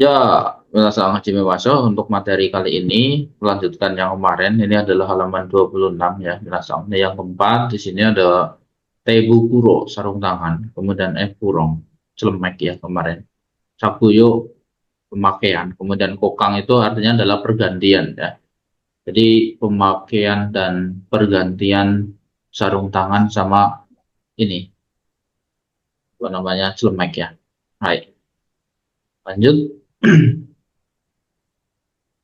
Ya, Minasan Hajime Waso, untuk materi kali ini melanjutkan yang kemarin. Ini adalah halaman 26 ya, Minasan. Nah, yang keempat di sini ada Teibukuro, sarung tangan, kemudian Epurong, celemek ya kemarin. Sakuyo, pemakaian, kemudian Kokang itu artinya adalah pergantian ya. Jadi pemakaian dan pergantian sarung tangan sama ini, apa namanya, celemek ya. Hai, lanjut.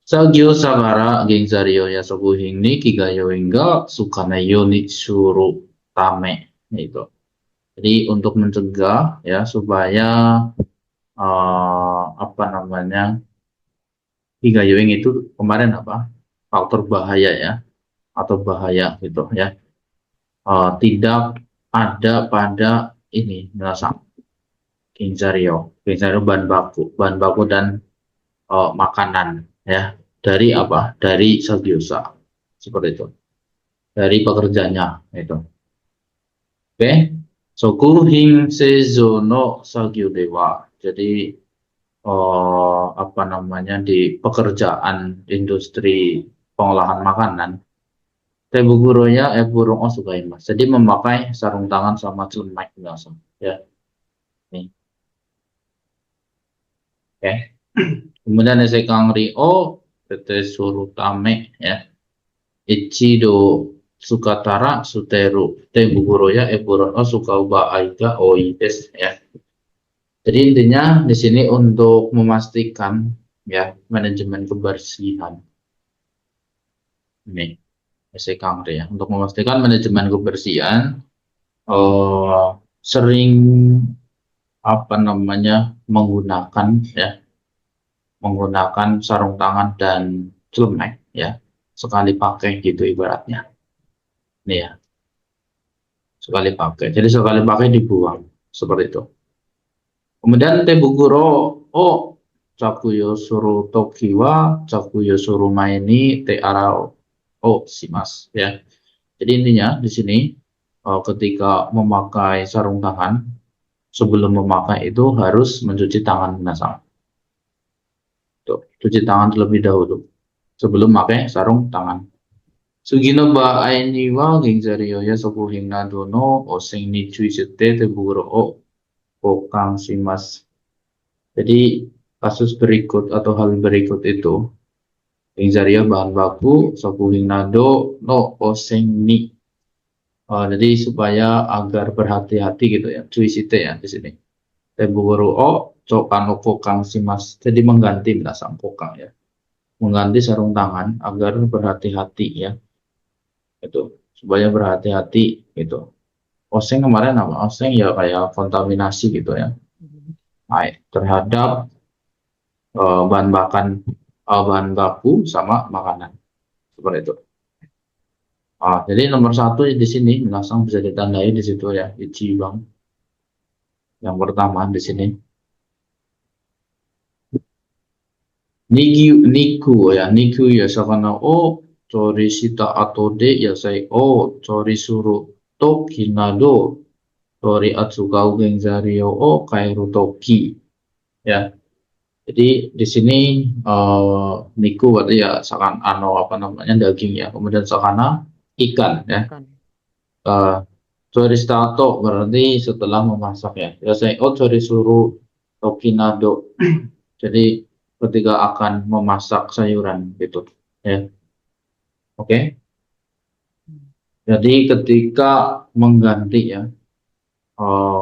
Sagyo Sabara Gengzario Yasobuhing ni Kigayo Hingga Sukaneyo ni Suru Tame itu. Jadi untuk mencegah ya supaya apa namanya, Kigayoing itu kemarin apa, faktor bahaya ya, atau bahaya gitu ya. Tidak ada pada ini merasa Gengzario. Gengzario bahan baku dan makanan ya, dari apa, dari Sagyosa seperti itu, dari pekerjanya itu. Oke, Soku Hing Seizo no Sagyo Dewa. Jadi apa namanya, di pekerjaan industri pengolahan makanan, Tebuguroya burung mas. Jadi memakai sarung tangan sama celemek langsung. Ya, nih. Oke. Kemudian Sekang Rio, PT Surutame ya. Ichido Sukatara Suteru Tebuguroya burung Sukauba Aika Oides ya. Jadi intinya di sini untuk memastikan ya manajemen kebersihan. Ini Sekang Rio ya. Untuk memastikan manajemen kebersihan, sering apa namanya, menggunakan ya, menggunakan sarung tangan dan celemek ya, sekali pakai gitu ibaratnya. Nih ya, sekali pakai. Jadi sekali pakai dibuang seperti itu. Kemudian Tebuguro oh Cakuyo Suru Tokiwa Cakuyo Suru Maini Te Arao oh si mas ya. Jadi intinya di sini ketika memakai sarung tangan, sebelum memakai itu harus mencuci tangan nasam. Tuh, cuci tangan terlebih dahulu sebelum pakai sarung tangan. Sugino ba aini wa gingzariyo ya sokuhin nadono oseng ni cui sete teburo o kokang simas. Jadi kasus berikut atau hal berikut itu, gingzariyo bahan baku sokuhin nado no oseng ni. Jadi supaya agar berhati-hati gitu ya, cui sete ya di sini. Teburo o cokano kokang simas. Jadi mengganti binasang kokang ya, mengganti sarung tangan agar berhati-hati ya, itu supaya berhati-hati gitu. Oseng kemarin apa, oseng ya kayak kontaminasi gitu ya. Baik, terhadap bahan baku sama makanan seperti itu. Jadi nomor satu di sini langsung bisa ditandai di situ ya, Ichi bang, yang pertama di sini. Niku ya, niku ya sakana o chori shita ato de yasai o chori suru to kinado chori atsukau genzario o kairu toki ya. Jadi di sini niku berarti ya sakan ano apa namanya, daging ya. Kemudian sakana ikan ya. Ikan. Choristato berarti setelah memasak ya. Biasanya chori suru tokinado. Jadi ketika akan memasak sayuran gitu ya. Oke. Jadi ketika mengganti ya,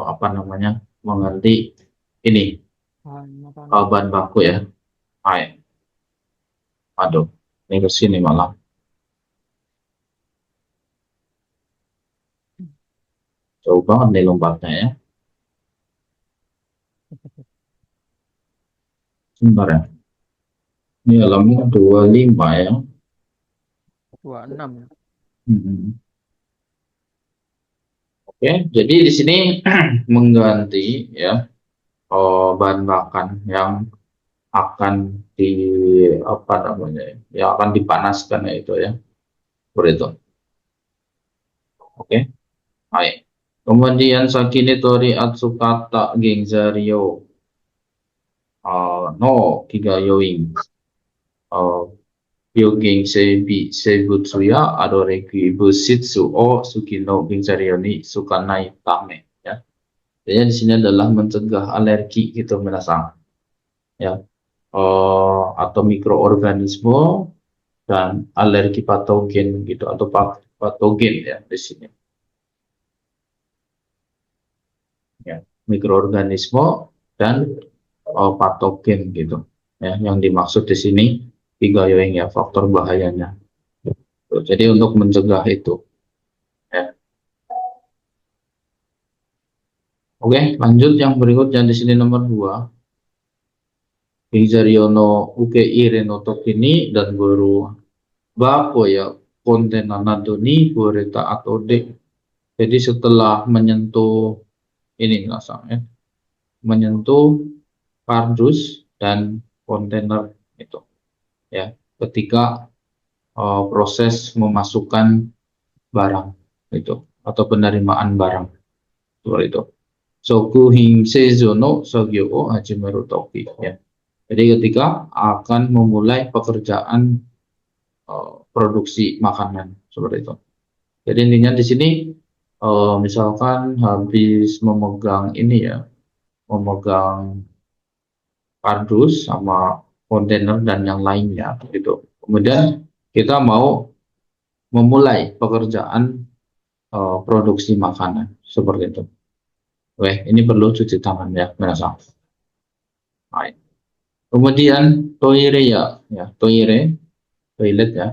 apa namanya, mengganti ini Bahan makanan. bahan baku ya. Hai, aduh, ini ke sini malah. Jauh banget nih lompatnya ya. Sebentar ya. Ini halaman 25 ya. 26 ya. Hmm. Oke, jadi di sini mengganti ya, bahan makan yang akan di apa namanya ya, yang akan dipanaskan ya itu ya, seperti itu. Oke, baik. Kemudian Sakine Tori Atsukata Genzario. no 기가 요긴 세부투야 adore기 busitsu o sukino gingzarioni sukanai tame ya. Jadi di sini adalah mencegah alergi gitu menasang ya. Atau mikroorganisme dan alergi patogen gitu atau patogen ya di sini ya, mikroorganisme dan patogen gitu ya yang dimaksud di sini tiga yoing ya faktor bahayanya. Tuh, jadi untuk mencegah itu ya. Oke, lanjut yang berikutnya di sini nomor 2. Hizariono uke ireno tokini dan guru bapo ya konten anadoni boreta atau d. Jadi setelah menyentuh ini langsung ya, menyentuh kardus dan kontainer itu ya, ketika proses memasukkan barang itu atau penerimaan barang seperti itu. Sokuhing Seizono Sogyo Hajimeru Toki ya. Jadi ketika akan memulai pekerjaan produksi makanan seperti itu. Jadi intinya di sini misalkan habis memegang ini ya, memegang kardus sama kontainer dan yang lainnya gitu. Kemudian kita mau memulai pekerjaan produksi makanan seperti itu. Oke, ini perlu cuci tangan ya, merasa. Baik. Kemudian toire ya, toire, toilet ya.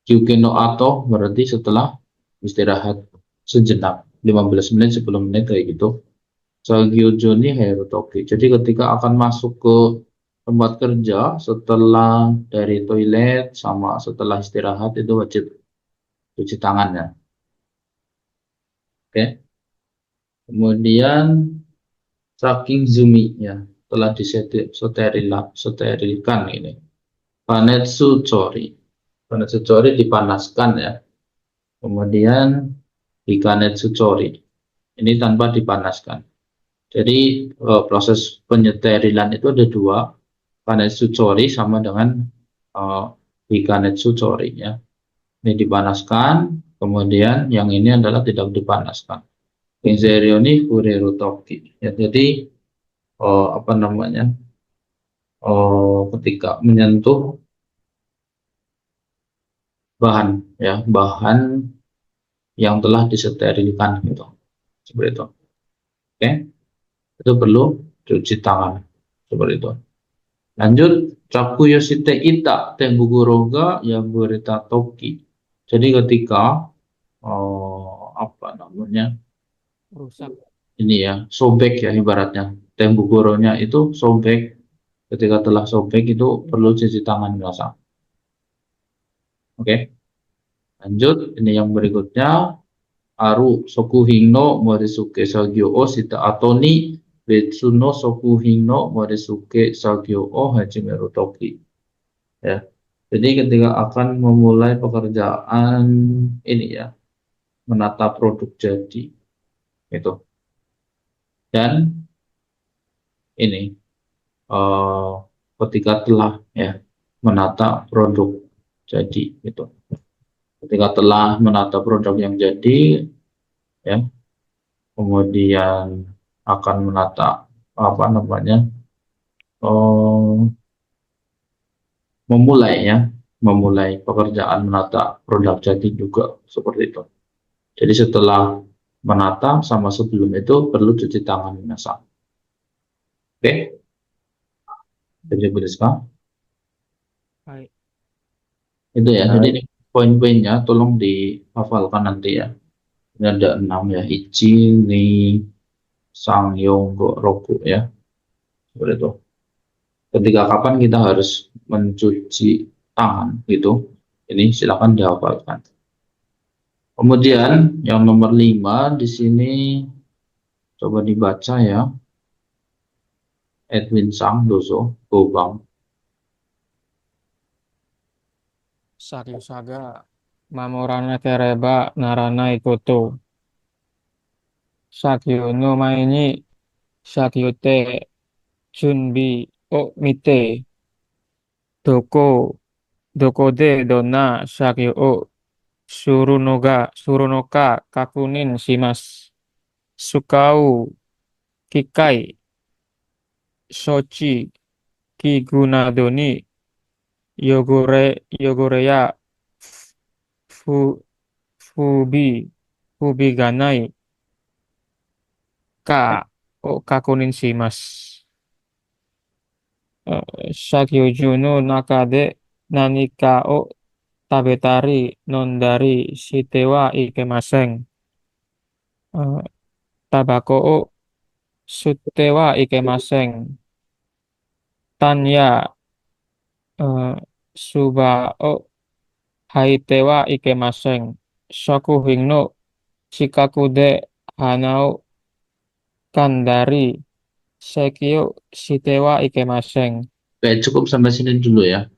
Kyuken no ato berarti setelah istirahat sejenak 15 menit 10 menit kayak gitu. Sagyojo ni herotoki. Jadi ketika akan masuk ke tempat kerja setelah dari toilet sama setelah istirahat itu wajib cuci tangan ya. Oke. Kemudian saking zumi ya, telah disterilkan ini. Panetsu chori. Panetsu chori dipanaskan ya. Kemudian di kanetsu chori. Ini tanpa dipanaskan. Jadi proses penyeterilan itu ada dua, kanetsu chori sama dengan hikanetsu chori ya. Ini dipanaskan, kemudian yang ini adalah tidak dipanaskan. Genzerio ini kureru toki. Ya, jadi apa namanya? Ketika menyentuh bahan ya, bahan yang telah disterilkan gitu. Seperti itu. Oke. Itu perlu cuci tangan seperti itu. Lanjut, caku yoshite ita tembuguroga yang berita toki. Jadi ketika apa namanya Rusak. ini ya sobek ya ibaratnya tembugoronya itu sobek. Ketika telah sobek itu perlu cuci tangan biasa. Oke, lanjut ini yang berikutnya aru sokuhino morisuke sagyo o sita atoni betsuno sokuhino morisuke sagyo o hajimeru toki. Ya. Jadi ketika akan memulai pekerjaan ini ya, menata produk jadi itu. Dan ini eh, ketika telah ya menata produk jadi itu. Ketika telah menata produk yang jadi ya, kemudian akan menata apa namanya? eh, memulai ya, memulai pekerjaan menata produk jadi juga seperti itu. Jadi setelah menata sama sebelum itu perlu cuci tangan biasa. Oke, jadi beres Baik. itu ya. Jadi Baik. ini poin-poinnya tolong dihafalkan nanti ya. Ini ada 6 ya. Ichi, ni, sang, yong, go, roku ya. Seperti itu. Ketika kapan kita harus mencuci tangan gitu. Ini silakan dihafalkan. Kemudian yang nomor 5 di sini coba dibaca ya. Edwin Sang Doso Gobang. Saryo saga. Mamorana tereba narana ikoto. Sakyo no mae ni sakyo te junbi o mite, doko, doko de dona shari o surunoka kakunin shimasu. Sukau kikai shochi kigunadoni yogoreya fu, fubi fubiganai ka o kakunin shimasu. Shakyoju no naka de nanika o tabetari nondari shite wa ikemasen. Eh, Tabako o sutte wa ikemasen. Tanya eh, suba o haite wa ikemasen. Shokuhin no shikaku de hanao kandari sekio shite wa ikemasen. Oke, cukup sampai sini dulu ya.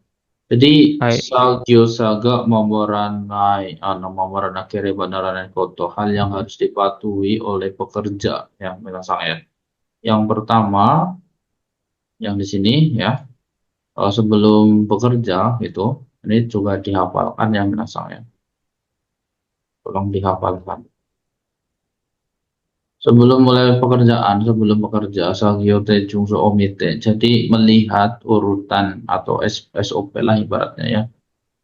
Jadi Hai. Salgyo Saga Momoranake Reba Naranen Koto, hal yang harus dipatuhi oleh pekerja yang minasang ya. Yang pertama, yang di sini ya, sebelum bekerja itu, ini juga dihafalkan yang minasang ya. Tolong dihafalkan. Sebelum mulai pekerjaan, sebelum bekerja, Salgyo Tejungso Omite. Jadi melihat urutan atau SOP lah ibaratnya ya,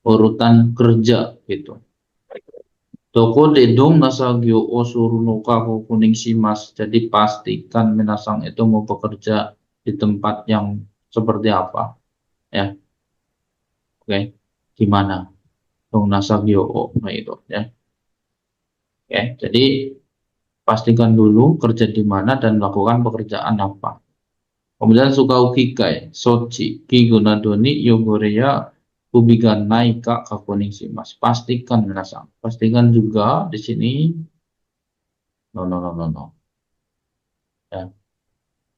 urutan kerja gitu. Toko dedong nasagyo osuru no kako kuning simas. Jadi pastikan minasang itu mau bekerja di tempat yang seperti apa, ya. Oke, di mana? Dong nasagyo o, nah itu, ya. Oke, jadi pastikan dulu kerja di mana dan melakukan pekerjaan apa. Kemudian suka ukikai, sochi, kigunadoni, yogoreya, kubigan naika kakuning simas. Pastikan minasang. Pastikan juga di sini. No, no, no, no, no. Ya,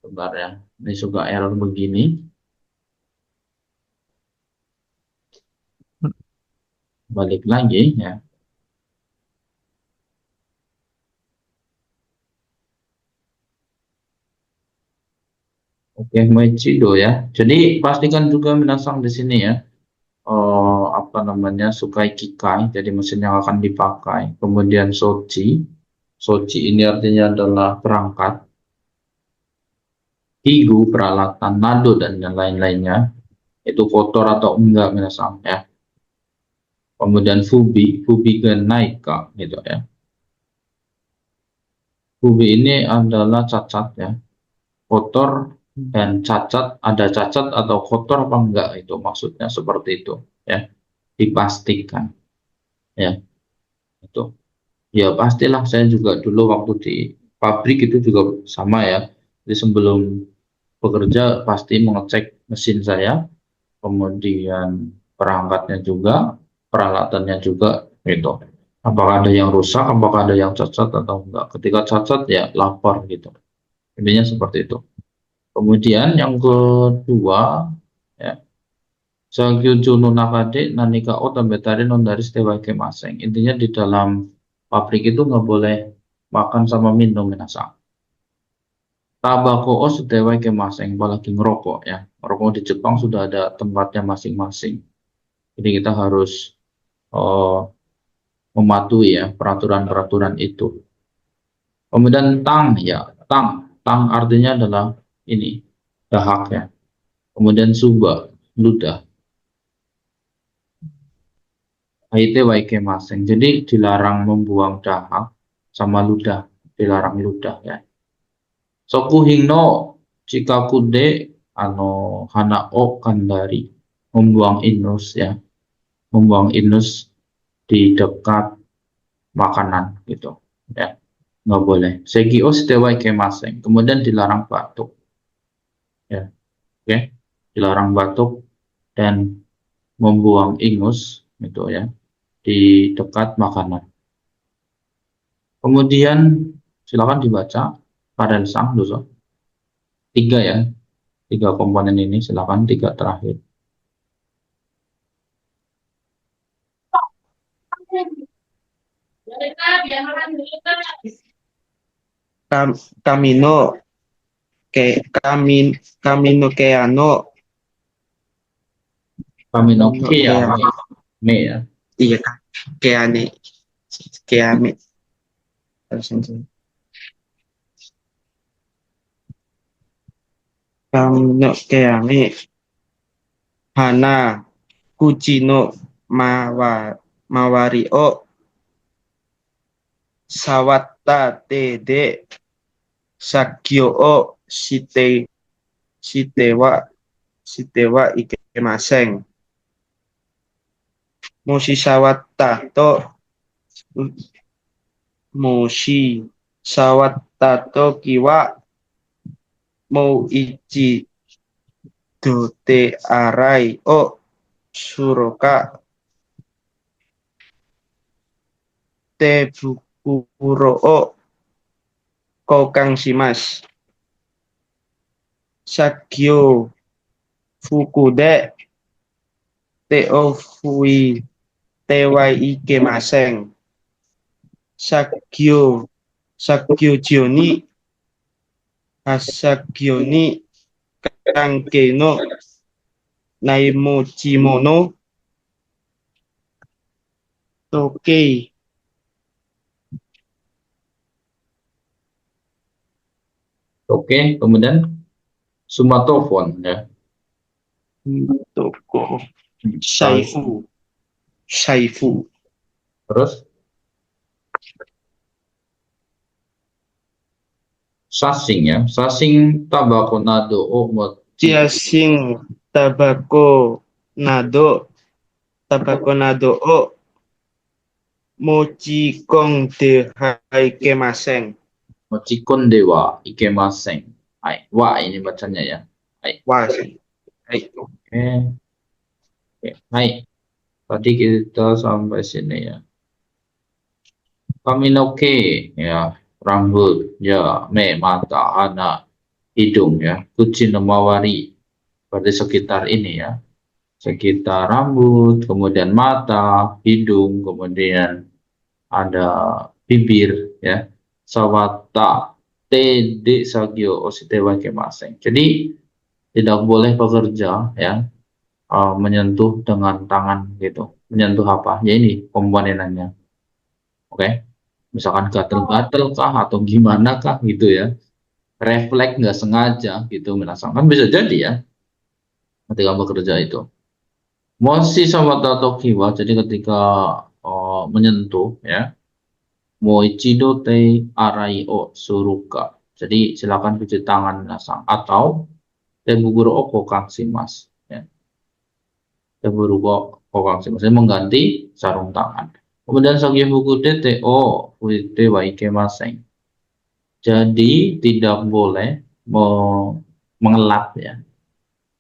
sebentar ya. Ini juga error begini. Balik lagi ya. Oke, Moichido ya. Jadi pastikan juga minasang di sini ya. Apa namanya, Sukai Kikai, jadi mesin yang akan dipakai. Kemudian Sochi. Sochi ini artinya adalah perangkat. Higu, peralatan, nado, dan yang lain-lainnya. Itu kotor atau enggak minasang ya. Kemudian Fubi, Fubi Genaika gitu ya. Fubi ini adalah cacat ya. Kotor dan cacat, ada cacat atau kotor apa enggak, itu maksudnya seperti itu ya, dipastikan ya. Itu ya pastilah, saya juga dulu waktu di pabrik itu juga sama ya. Jadi sebelum bekerja pasti mengecek mesin saya, kemudian perangkatnya juga, peralatannya juga gitu, apakah ada yang rusak, apakah ada yang cacat atau enggak. Ketika cacat ya lapor gitu, intinya seperti itu. Kemudian yang kedua, ya, Sagyuju no Nakade Nanika o Tambetari non dari Stewake Maseng. Intinya di dalam pabrik itu nggak boleh makan sama minum minasang. Tabako o Stewake Maseng, apalagi ngerokok ya. Ngerokok di Jepang sudah ada tempatnya masing-masing. Jadi kita harus eh, mematuhi ya peraturan-peraturan itu. Kemudian tang ya, tang artinya adalah ini dahak ya. Kemudian suba, ludah. Haite waike maseng. Jadi dilarang membuang dahak sama ludah, dilarang ludah ya. Sokuhing no chikakude ano hanao kandari, membuang inus ya, membuang inus di dekat makanan gitu ya, nggak boleh. Segi o waike maseng. Kemudian dilarang batuk ya, oke, dilarang batuk dan membuang ingus gitu ya di dekat makanan. Kemudian silakan dibaca Karel Sang Doso. Tiga ya, tiga komponen ini silakan, tiga terakhir. Kam- Kamino kami no keano Kami no no ke ya, keano me ya. iya keane keame kami no keame hana kuchi no mawari o sawatta te de sakyo o shite wa ikemasen moshi sawatta to moshi sawatta to kiwa mo ichi dote arai o suroka te bukuro o kokang shimasu sakyo fukude te o fui te wa ikemasen sakyo jioni hasakyo ni kanke no naimochimono toke Oke, kemudian sumatofon ya. toko Terus shaifu sasing ya. Sasing tabakonado o mochi. jiasing tabako nado o mochi kong de haikemasen Mochikon dewa ikemasen. Hai, wa ini bacanya ya. Hai. washi Oke. Oke. Hai. Tadi kita sampai sini ya. Kaminoke ya, rambut ya, mata, anak, hidung ya, kucing mawari pada sekitar ini ya, sekitar rambut, kemudian mata, hidung, kemudian ada bibir ya, sawata, tede sagyo ositewa kemaseng. Jadi tidak boleh pekerja ya menyentuh dengan tangan gitu. Menyentuh apa? Ya ini komponenannya. Oke. Misalkan gatel-gatel kah atau gimana kah gitu ya. Refleks nggak sengaja gitu merasakan bisa jadi ya ketika bekerja itu. Moshi sama tato kiwa jadi ketika menyentuh ya. Moichido te arai o suruka. Jadi silakan cuci tangan nasang atau tebuguro o kokakshimasu ya. Tebuguro kokakshimasu ini mengganti sarung tangan. Kemudian sagibuku tete o fuite wa ikemasen. Jadi tidak boleh mengelap ya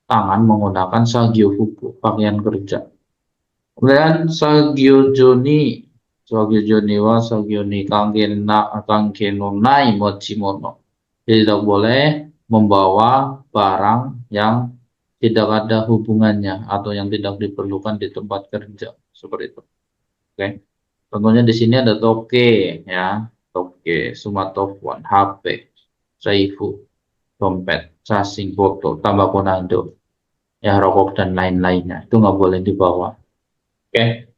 tangan menggunakan sagyo-fuku, pakaian kerja. Kemudian sagyo joni wa sagyo ni kange no nai mochimono. Jadi tidak boleh membawa barang yang tidak ada hubungannya atau yang tidak diperlukan di tempat kerja seperti itu. Oke. Contohnya di sini ada toke ya, toke, sumatofon, HP, saifu, dompet, sasing, foto, tambakonado, ya rokok dan lain-lainnya itu nggak boleh dibawa. Oke,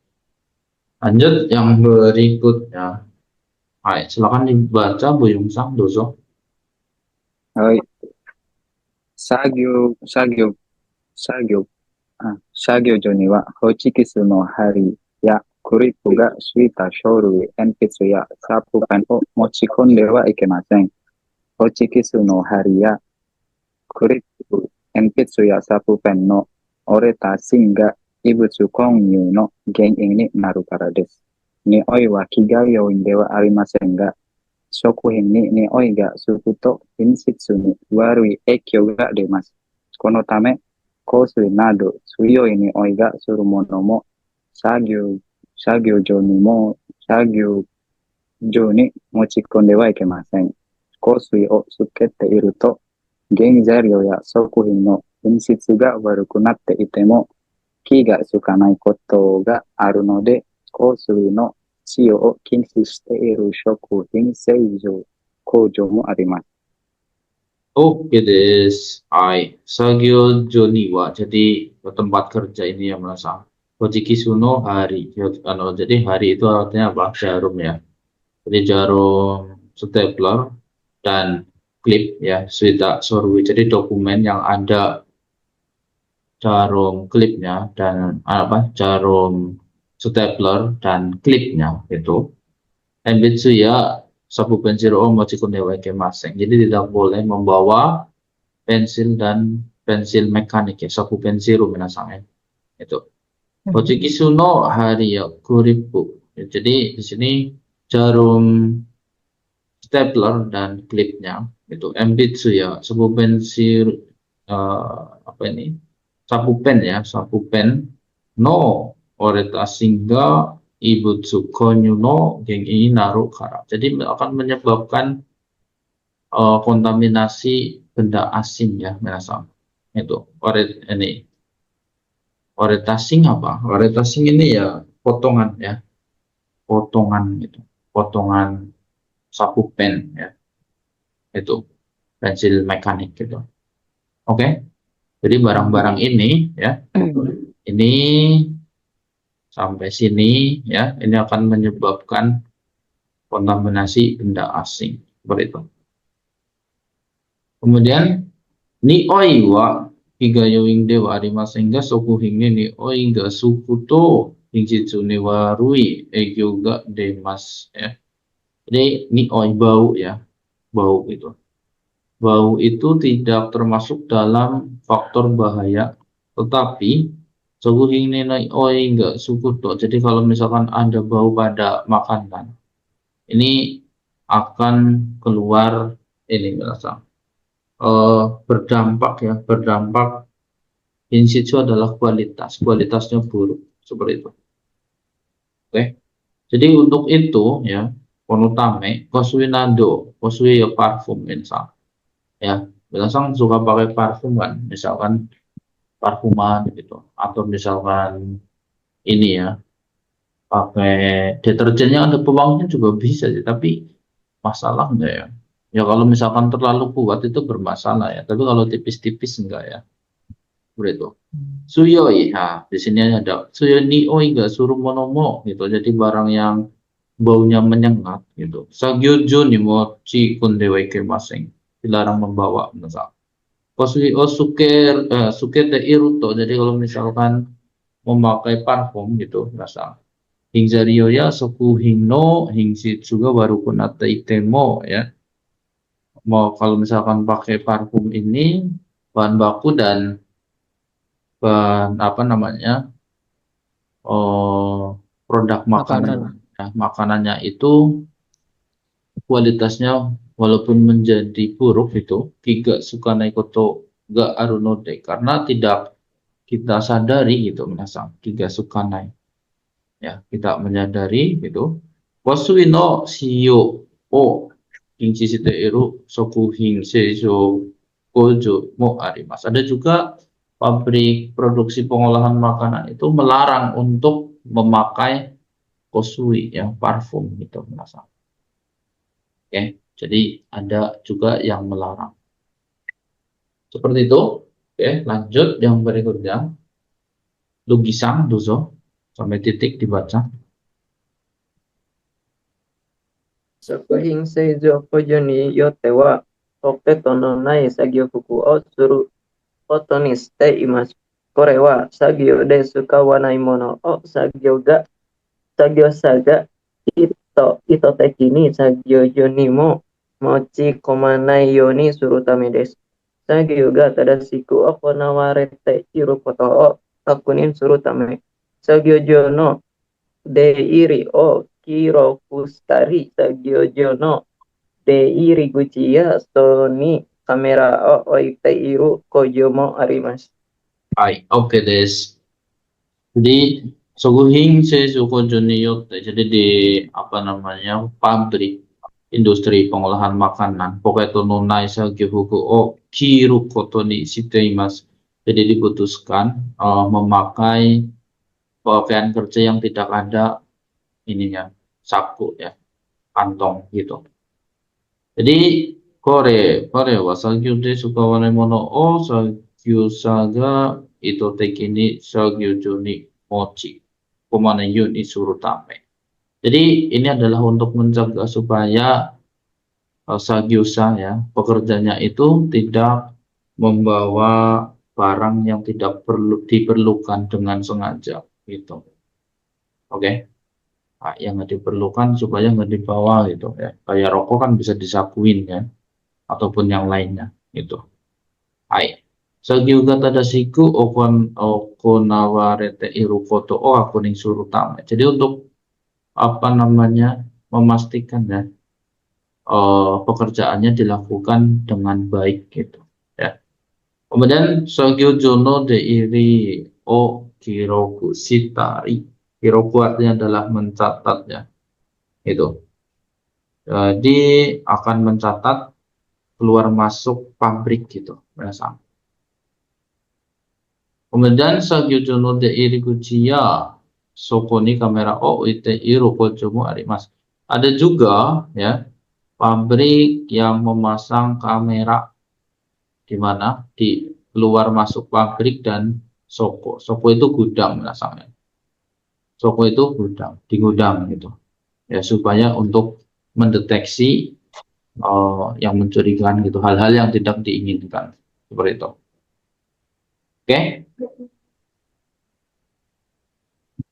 lanjut yang berikutnya. Hai, silakan dibaca Bu Yungsang, doso. Hai, sagyo, sagyo, sagyo, sagyo joni wa hochikisu no hari ya kuripu ga suita shorui enpitsu ya sapu pen o mochikonde wa ikemasen. Hochikisu no hari ya kuripu enpitsu ya sapu pen no oreta singa ibutsu kongyu no genin ni naru kara desu. Ni oi wa kigai yoin de wa arimasen ga shokuhin ni oi ga sukuto inshitsu ni warui ekkyo ga demasu. Kono tame kosui nado tsuyoi ni oi ga suru mono mo shagyo jo ni mochikonde wa ikemasen. Kosui o tsukete iru to genzairyo ya shokuhin no inshitsu ga waruku natte ite mo ki ga tsukanai koto ga aru node kosui no chiyo o kinshi shite iru shokuhin seijo kojo mo arimasu. Oke des, ai Sagyo Joniwa. Jadi tempat kerja ini yang merasa Hojiki Suno hari. Jadi hari itu artinya apa? Jarum ya. Jadi jarum stapler dan klip ya, sudah sorry. Jadi dokumen yang ada jarum klipnya dan apa? Jarum stapler dan klipnya itu. Embitsuya sabu pensil o mochikun deweke maseng. Jadi tidak boleh membawa pensil dan pensil mekanik ya, saku pensiru minasannya itu. Hojiki suno hari ya kuripu. Ya, jadi di sini jarum stapler dan klipnya itu embitsu ya, saku pensil apa ini? Saku pen ya, saku pen no oreta singga ibutsu konyu no geng ini naruh kara. Jadi akan menyebabkan kontaminasi benda asing ya, minasan. Itu ini orientasing apa? Orientasing ini ya potongan ya, potongan gitu, potongan saku pen ya, itu pensil mekanik gitu. Oke, jadi barang-barang ini ya, ini sampai sini ya, ini akan menyebabkan kontaminasi benda asing seperti itu. Kemudian ni oi wa higayo ing dewa arimasen ga soku hinge ni oi ga suku to hinjitsu ni warui egyo ga demas ya. Jadi ni oi bau ya, bau itu. Bau itu tidak termasuk dalam faktor bahaya, tetapi soku hinge ni oi ga suku to. Jadi kalau misalkan ada bau pada makanan, ini akan keluar ini merasa berdampak ya, berdampak Insitsu adalah kualitasnya buruk seperti itu. Oke, jadi untuk itu ya, konutame kosui nado, kosui ya parfum misal, ya, biasanya suka pakai parfum kan, misalkan parfuman gitu, atau misalkan ini ya, pakai deterjennya ada pewanginya juga bisa sih, tapi masalah enggak ya? Ya kalau misalkan terlalu kuat itu bermasalah ya, tapi kalau tipis-tipis enggak ya, seperti itu. Suyoi, nah di sini ada suyoi nioi enggak suruh monomo gitu, jadi barang yang baunya menyengat gitu. Sagyojo ni mochi kundeweke maseng, dilarang membawa misal. Kosui sukete iruto, jadi kalau misalkan memakai parfum gitu, misal. Hingzario ya soku hingno hingsit juga baru kunata itemo ya. Mau kalau misalkan pakai parfum ini bahan baku dan bahan apa namanya produk makanan ya, makanannya itu kualitasnya walaupun menjadi buruk itu kiga suka naikoto ga arunode karena tidak kita sadari gitu minasang kiga suka naik ya, kita menyadari gitu wasui no shio o kinchi shite iru soku seiso gojo mo arimasu. Ada juga pabrik produksi pengolahan makanan itu melarang untuk memakai kosui yang parfum gitu minasang. Oke, jadi ada juga yang melarang. Seperti itu. Oke, lanjut yang berikutnya. Lugisan, dozo. Sampai titik dibaca. Sakuhin seizo kojo ni yotte wa poketo no nai sagyo fuku o suru koto ni shite imasu. Kore wa sagyo de sukawanai mono o sagyo saga ito teki ni sagyo ni mo mochi komanai yo ni suru tame desu. Sagyo ga tadashiku o konawarete iru koto o akunin suru tame. Sagyo no de iri o kiro fustari sagyo no de iri guchiya so ni kamera o oite iru kojo mo arimasu. Hai, oke des. Jadi Soguhing Seizuko Juniyote, jadi di apa namanya pabrik industri pengolahan makanan Poketo no Nai Sagifuku o Kiru Koto ni Shiteimasu. Jadi diputuskan memakai pakaian kerja yang tidak ada ininya saku ya, kantong gitu. Jadi kore wa sagyu de sukawanai mono o sagyu ga ito teki ni sagyu ni mochi. Komane yu ni surutame. Jadi ini adalah untuk mencegah supaya sagyusa ya, pekerjanya itu tidak membawa barang yang tidak perlu diperlukan dengan sengaja gitu. Oke. Nah, yang nggak diperlukan supaya nggak dibawa gitu ya. Kayak rokok kan bisa disakuin ya, ataupun yang lainnya gitu. Hai. Sagyuga tadasiku okonawarete irukoto o akuning surutame. Jadi untuk apa namanya memastikan ya pekerjaannya dilakukan dengan baik gitu ya. Kemudian Sogyo no de iri o kiroku shitari. Kiroku artinya adalah mencatat ya. Itu. Jadi akan mencatat keluar masuk pabrik gitu. Berasa. Kemudian Sogyo no de iri kuchiya sokoni kamera o ite iru kojomo arimasu. Ada juga ya pabrik yang memasang kamera di mana di luar masuk pabrik dan soko. Soko itu gudang rasanya. Soko itu gudang, di gudang gitu. Ya supaya untuk mendeteksi yang mencurigakan gitu, hal-hal yang tidak diinginkan seperti itu. Oke.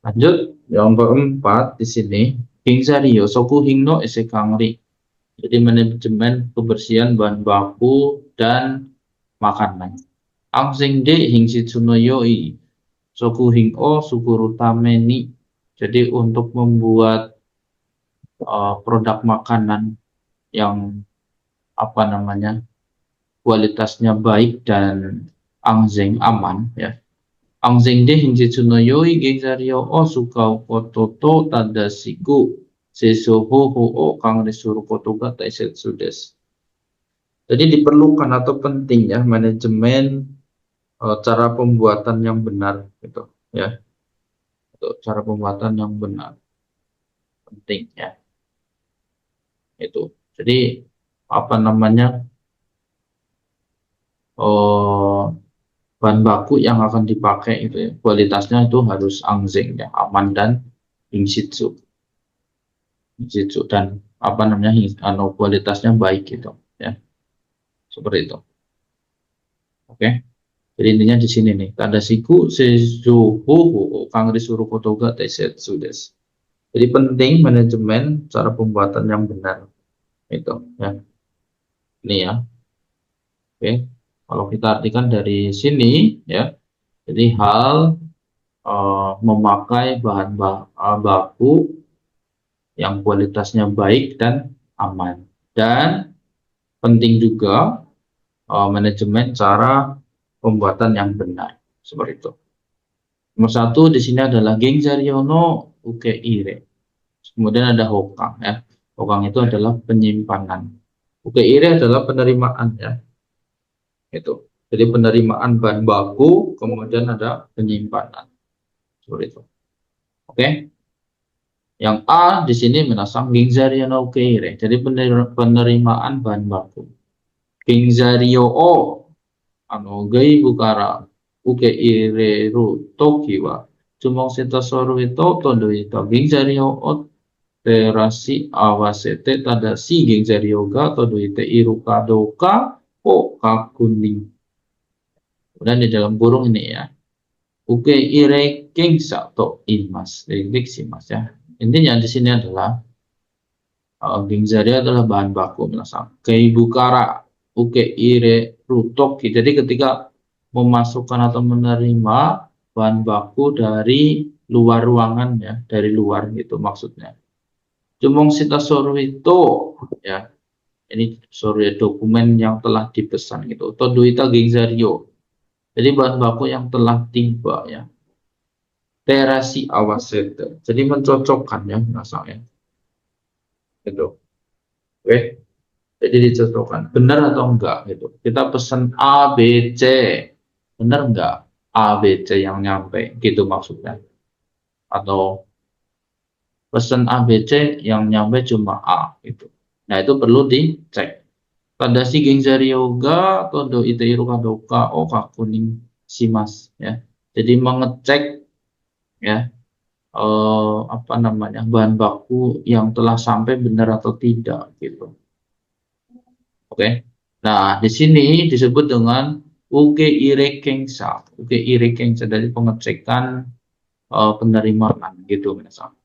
Lanjut yang keempat di sini Hingsariyo soku hingno esekangri. Jadi manajemen kebersihan bahan baku dan makanan. Amsing de hingsitsuno yoi soku hingo sukurutame ni. Jadi untuk membuat produk makanan yang apa namanya kualitasnya baik dan angzeng aman ya. Angzeng de hingsitsuno yoi geizario o sukau kototo tadasiku sesoho o kang risuru kotoga taisetsu desu. Jadi diperlukan atau penting ya manajemen cara pembuatan yang benar gitu ya. Untuk cara pembuatan yang benar penting ya. Itu. Jadi apa namanya bahan baku yang akan dipakai itu ya, kualitasnya itu harus angzeng ya, aman dan hingsitsu. Hingsitsu dan apa namanya kualitasnya baik gitu ya. Seperti itu. Oke. Jadi intinya di sini nih, tadasiku sezuhu kang risuru kotoga taisetsu desu. Jadi penting manajemen cara pembuatan yang benar. Itu ya. Ini ya. Oke. Kalau kita artikan dari sini ya. Jadi hal memakai bahan baku yang kualitasnya baik dan aman. Dan penting juga manajemen cara pembuatan yang benar seperti itu. Nomor satu di sini adalah Gengzaryono ukeire. Kemudian ada hokang ya. Hokang itu adalah penyimpanan. Ukeire adalah penerimaan ya. Itu. Jadi penerimaan bahan baku, kemudian ada penyimpanan. Seperti itu. Oke. Yang A di sini menasang Gengzaryono ukeire. Jadi penerimaan bahan baku. Gengzaryo o gai bukara ukeire ru toki wa chumong seta soru ito tondo ito Gengzaryo o terasi awasete tadashi Gengzaryo ga tondo ite iru kadoka o kakuning. Kemudian di dalam burung ini ya ukeire gengsa to imas diksi mas ya. Intinya di sini adalah Gengzaryo adalah bahan baku menasang gai bukara ukeire rutoki. Jadi ketika memasukkan atau menerima bahan baku dari luar ruangan ya, dari luar gitu maksudnya. Jumong sita soru itu ya, ini soru dokumen yang telah dipesan gitu. Toduita Gengzaryo. Jadi bahan baku yang telah tiba ya. Terasi awasete. Jadi mencocokkan ya misalnya. Gitu. Oke. Jadi dicocokkan, benar atau enggak gitu. Kita pesan A, B, C, benar enggak A, B, C yang nyampe gitu maksudnya. Atau pesan A, B, C yang nyampe cuma A gitu. Nah itu perlu dicek. Tadashi Genzario ga todo iteiru kadoka o kakuning shimasu ya. Jadi mengecek ya apa namanya bahan baku yang telah sampai benar atau tidak gitu. Oke. Nah, di sini disebut dengan uge ire kengsa. Uge ire kengsa dari pengecekan penerimaan gitu misalnya.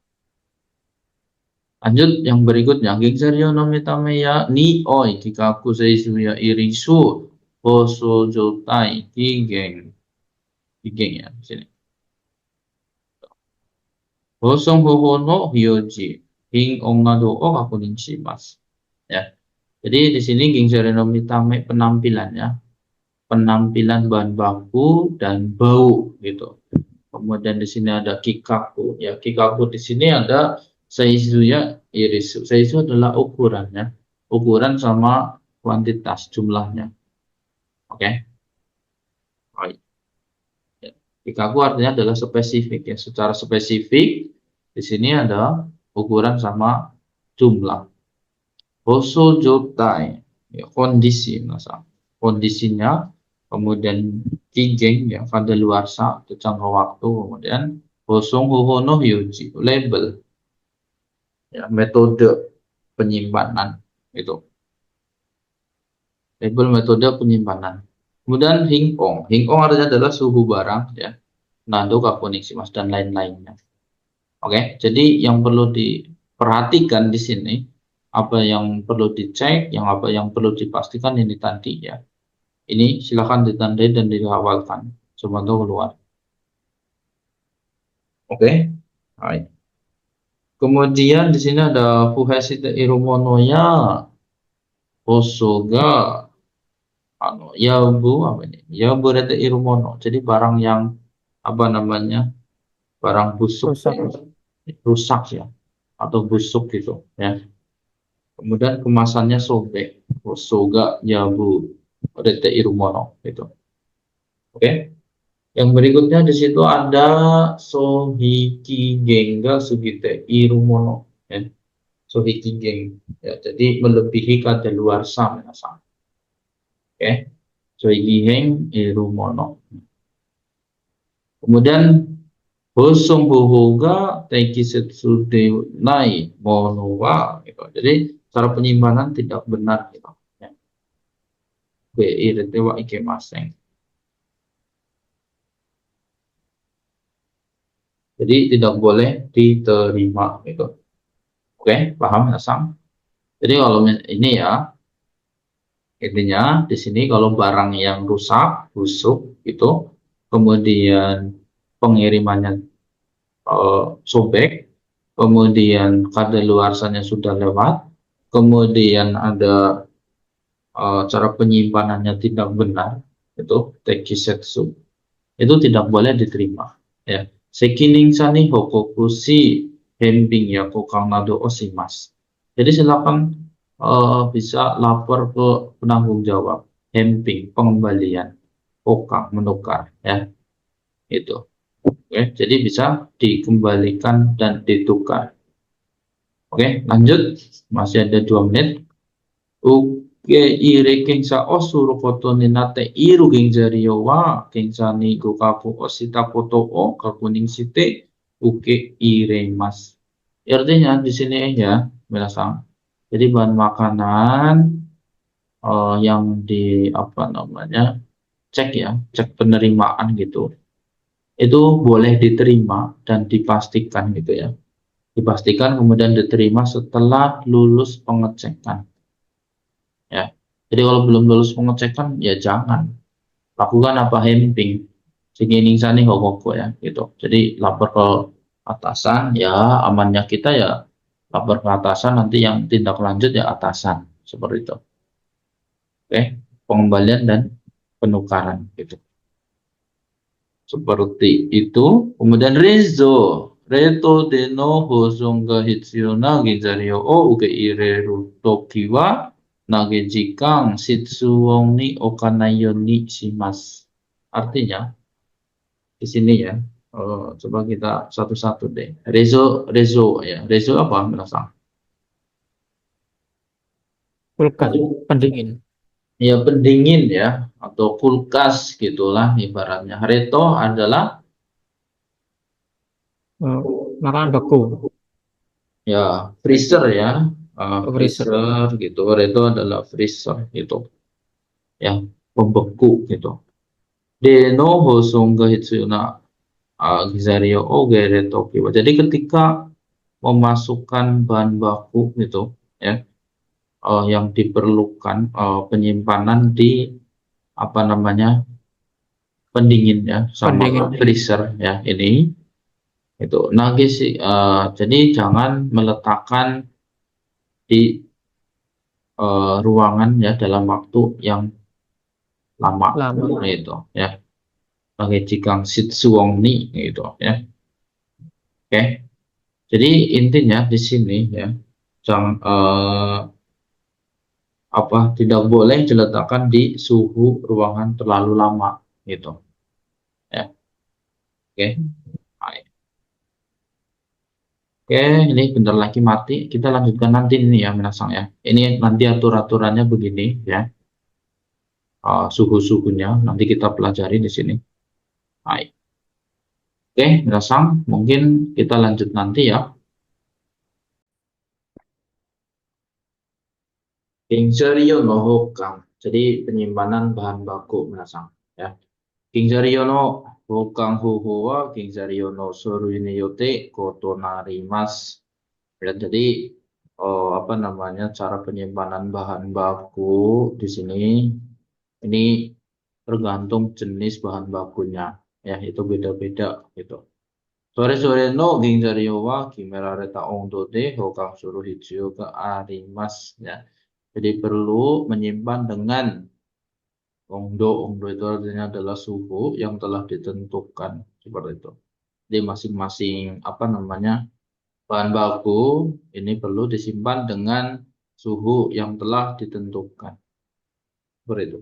Lanjut yang berikutnya, Gengsario no metame ya ni oi kikaku seisu ya irisu hoso jotai kigeng ya di sini. Hosong hoho no hyoji hing ong nado o kakunin shimasu. Ya. Jadi di sini Gengsario no metame penampilannya, penampilan bahan baku dan bau gitu. Kemudian di sini ada kikaku. Ya, kikaku di sini ada seizuya irisu. Seizu adalah ukurannya, ukuran sama kuantitas jumlahnya. Oke. Baik. Ya. Kikaku artinya adalah spesifik ya. Secara spesifik di sini ada ukuran sama jumlah. Hoso jotai, ya, kondisi, kondisinya. Kemudian kijeng ya kadaluarsa atau jangka waktu, kemudian kosong hohono hyoji label ya metode penyimpanan itu, label metode penyimpanan. Kemudian hingong artinya adalah suhu barang ya, nado kaponiximas dan lain-lainnya. Oke, jadi yang perlu diperhatikan di sini, apa yang perlu dicek, apa yang perlu dipastikan ini tadi ya. Ini silakan ditandai dan dihafalkan. Coba untuk keluar. Oke. Baik. Kemudian di sini ada fuhashite irumonoya osoga yabu apa ini? Yabu rete irumono. Jadi barang yang apa namanya? Barang busuk, rusak ya, atau busuk gitu ya. Kemudian kemasannya sobek. Osoga yabu rete irumono gitu. Oke. Yang berikutnya di situ ada sohiki genga sugite irumono ya. Sohiki geng ya, jadi melebihi kadaluarsa minasang. Oke. Sohiki geng irumono. Kemudian hosong hohoga teikisetsu de nai mono wa gitu. Jadi cara penyimpanan tidak benar gitu ya. Irete wa ikemasen. Jadi tidak boleh diterima gitu. Oke, paham ya Sang? Jadi kalau ini ya, intinya di sini kalau barang yang rusak, busuk itu, kemudian pengirimannya sobek, kemudian kadaluarsanya sudah lewat, kemudian ada cara penyimpanannya tidak benar, itu tekisetsu, itu tidak boleh diterima. Ya, sekining sani hokokushi hembing ya kokang nado osimas. Jadi silakan bisa lapor ke penanggung jawab hemping pengembalian kokang menukar ya itu. Oke, jadi bisa dikembalikan dan ditukar. Oke, lanjut, masih ada 2 menit. Uke ire kengsa osuru koto ni nate iru gengzario wa kengsa ni gokaku osita koto o kakuning site uke ire mas. Artinya di sini ya, minasang. Jadi bahan makanan yang di apa namanya cek ya, cek penerimaan gitu. Itu boleh diterima dan dipastikan gitu ya. Dipastikan kemudian diterima setelah lulus pengecekan. Ya. Jadi kalau belum lulus pengecekan ya jangan lakukan apa hemping segini sani hokoko ya gitu. Jadi lapor ke atasan ya, amannya kita ya lapor ke atasan, nanti yang tindak lanjut ya atasan seperti itu. Oke, pengembalian dan penukaran gitu. Seperti itu. Kemudian reto deno hosong ga hitsuyo na genzario o uke ireru toki wa nage jikang shitsuon ni okanai yo ni shimasu. Artinya di sini ya, coba kita satu-satu deh. Rezo ya. Rezo apa merasa? Kulkas pendingin. ya pendingin ya atau kulkas gitulah ibaratnya. Reto adalah Eh, makanan beku. ya freezer ya, Freezer. freezer gitu. Reto adalah freezer gitu, yang pembeku gitu. Deno hosong hitsuna gizario oge reto kiwa. Jadi ketika memasukkan bahan baku gitu ya, yang diperlukan penyimpanan di apa namanya pendingin ya sama Pendingin. freezer ya ini itu nagisi jadi jangan meletakkan di ruangan ya dalam waktu yang lama Lama. gitu ya sebagai jikang sitsuong ni gitu ya. Oke, jadi intinya di sini ya jangan apa tidak boleh diletakkan di suhu ruangan terlalu lama gitu ya. Oke. Baik. Oke, ini bentar lagi mati. Kita lanjutkan nanti ini ya, Minasang ya. Ini nanti atur-aturannya begini ya. Suhu-suhunya nanti kita pelajari di sini. Baik. Oke, Minasang, mungkin kita lanjut nanti ya. Ginjariyo no hokang. Jadi penyimpanan bahan baku, Minasang ya. Ginjariyo no hokang huhu wa ginjariyo no sorui ni yote koto narimasu. Ya, jadi apa namanya cara penyimpanan bahan baku di sini ini tergantung jenis bahan bakunya ya itu beda-beda gitu. Sore-sore no ginzario wa kimerareta ondo de hokang suru hitsuu ga arimasu ya. Jadi perlu menyimpan dengan ongdo itu artinya adalah suhu yang telah ditentukan seperti itu. Jadi masing-masing apa namanya bahan baku ini perlu disimpan dengan suhu yang telah ditentukan. Seperti itu.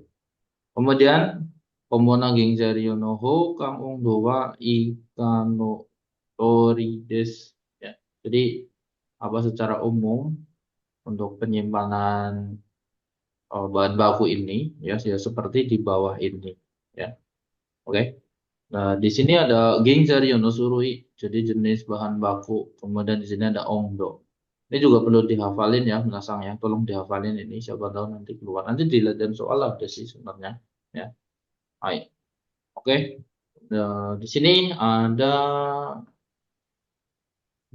Kemudian Pomona Gingzario noho kang ongdo wa ikano torides. Ya. Jadi apa secara umum untuk penyimpanan bahan baku ini ya seperti di bawah ini ya. Oke. Nah, di sini ada Gingzari no surui, jadi jenis bahan baku. Kemudian di sini ada ongdo. Ini juga perlu dihafalin ya, Minasang ya. Tolong dihafalin ini, siapa tahu nanti keluar. Nanti dilihat soal ada sih sebenarnya. Ya, baik. Oke. Nah, di sini ada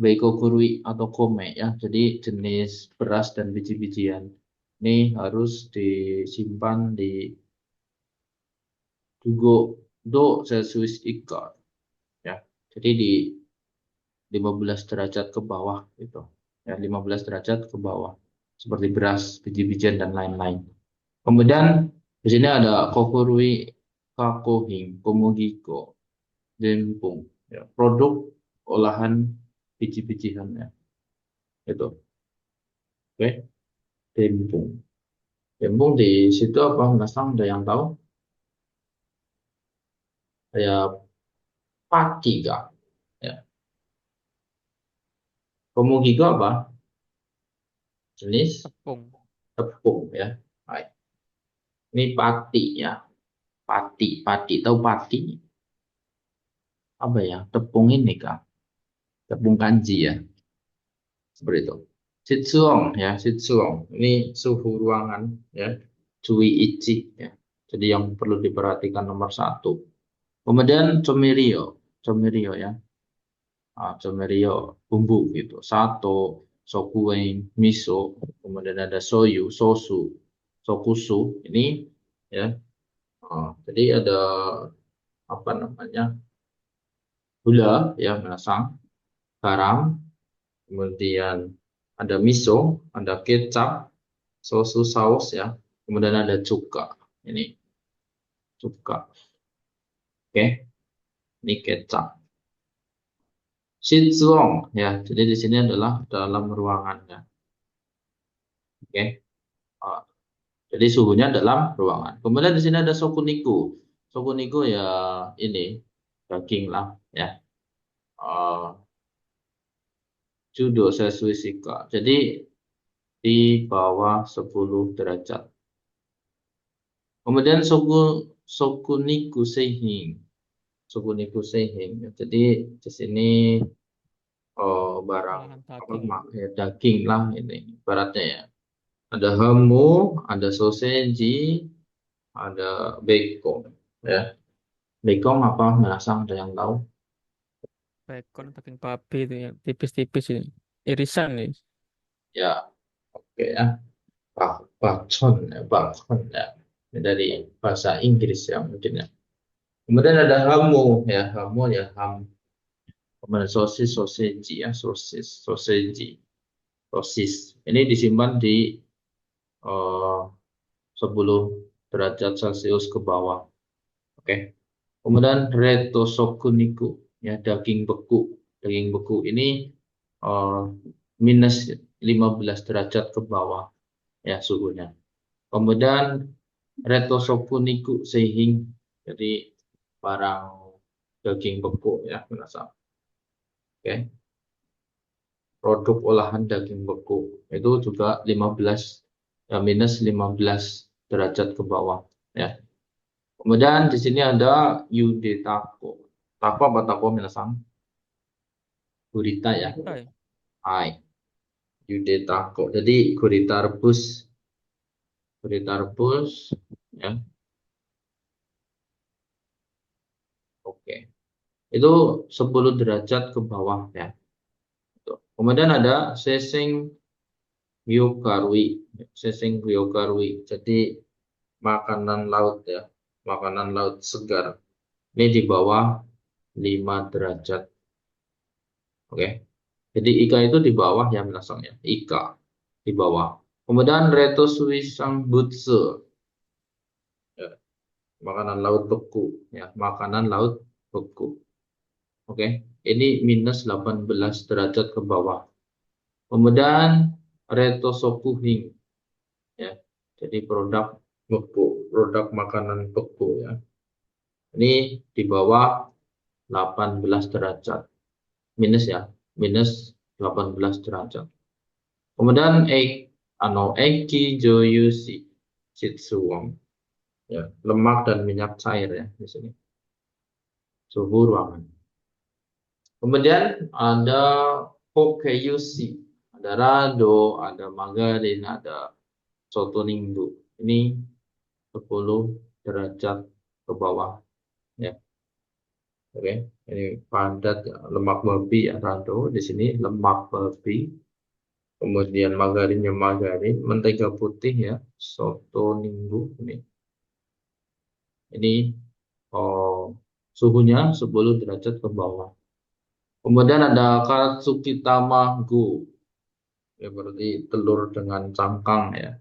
Beiko kurui atau kome ya. Jadi jenis beras dan biji-bijian. Ini harus disimpan di Dugo do Celsius Ika ya. Jadi di 15 derajat ke bawah gitu. Ya, 15 derajat ke bawah. Seperti beras, biji-bijian dan lain-lain. Kemudian di sini ada kokurui, kakohing, komogiko, dempung. Ya, produk olahan biji-bijian ya. Itu. Oke, dempung. Dempung di situ apa? Nggak tahu, ada yang tahu? Kayak pati kah? Ya. Komogiko apa? Jenis Tepung. tepung ya. Baik. Ini pati ya. Pati, tahu pati? Apa ya? Tepung ini kah? Tepung kanji ya. Seperti itu. Sitsuong ya, sitsuong. Ini suhu ruangan ya. Cui ichi ya. Jadi yang perlu diperhatikan nomor satu. Kemudian comirio, comirio ya. Comirio bumbu gitu. Sato, sokueng, miso, kemudian ada soyu, sosu, sokusu. Ini ya. Jadi ada apa namanya? Gula ya, menasang, garam, kemudian ada miso, ada kecap, sosu saus ya, kemudian ada cuka. Ini cuka, oke, ini kecap. Sitsuong ya, jadi di sini adalah dalam ruangan ya, oke. Ah, jadi suhunya dalam ruangan. Kemudian di sini ada sokuniku. Sokuniku ya ini daging lah ya. Uh, Judo sesuisika. Jadi di bawah 10 derajat. Kemudian sokuniku seihing. Sokuniku seihing. Jadi di sini barang Olahan apa daging. ya, daging lah ini ibaratnya ya. Ada hamu, ada soseji, ada bacon ya. Bacon apa? Menasang ada yang tahu? Bacon, daging babi itu yang tipis-tipis ini. Irisan nih. Ya, oke ya. Bacon ya, bacon ya. Ini dari bahasa Inggris ya mungkin ya. Kemudian ada hamu ya, hamu ya ham. Kemudian sosis, soseji ya, sosis, soseji, sosis. Ini disimpan di eh, 10 derajat Celcius ke bawah. Oke. Kemudian retosokuniku ya, daging beku. Daging beku ini eh, minus 15 derajat ke bawah ya suhunya. Kemudian retosokuniku seihing, jadi barang daging beku ya, berasal. Oke. Produk olahan daging beku itu juga 15 ya, minus 15 derajat ke bawah ya. Kemudian di sini ada yude tako. Tako apa tako minasang? Gurita ya. Gurita ya. Hai, yude tako. Jadi gurita rebus ya. Oke. Itu 10 derajat ke bawah ya. Tuh. Kemudian ada seseng gyokarwi. Seseng gyokarwi. Jadi makanan laut ya. Makanan laut segar. Ini di bawah 5 derajat. Oke. Jadi ika itu di bawah ya minasangnya. Ika di bawah. Kemudian reto suisang butsu. Ya, makanan laut beku ya, makanan laut beku. Oke. Ini minus 18 derajat ke bawah. Kemudian reto sokuhing ya. Jadi produk beku, produk makanan beku ya. Ini di bawah 18 derajat. Minus ya, minus 18 derajat. Kemudian eki joyushi chitsuwon ya, lemak dan minyak cair ya di sini. Suhu ruangan. Kemudian ada hokeyushi, ada rado, ada margarin, ada soto ningdu. Ini 10 derajat ke bawah ya. Oke, ini padat ya, lemak babi ya, rado. Di sini lemak babi. Kemudian margarinnya margarin, mentega putih ya, soto ninggu ini. Ini suhunya 10 derajat ke bawah. Kemudian ada katsuki tamago, ya berarti telur dengan cangkang ya.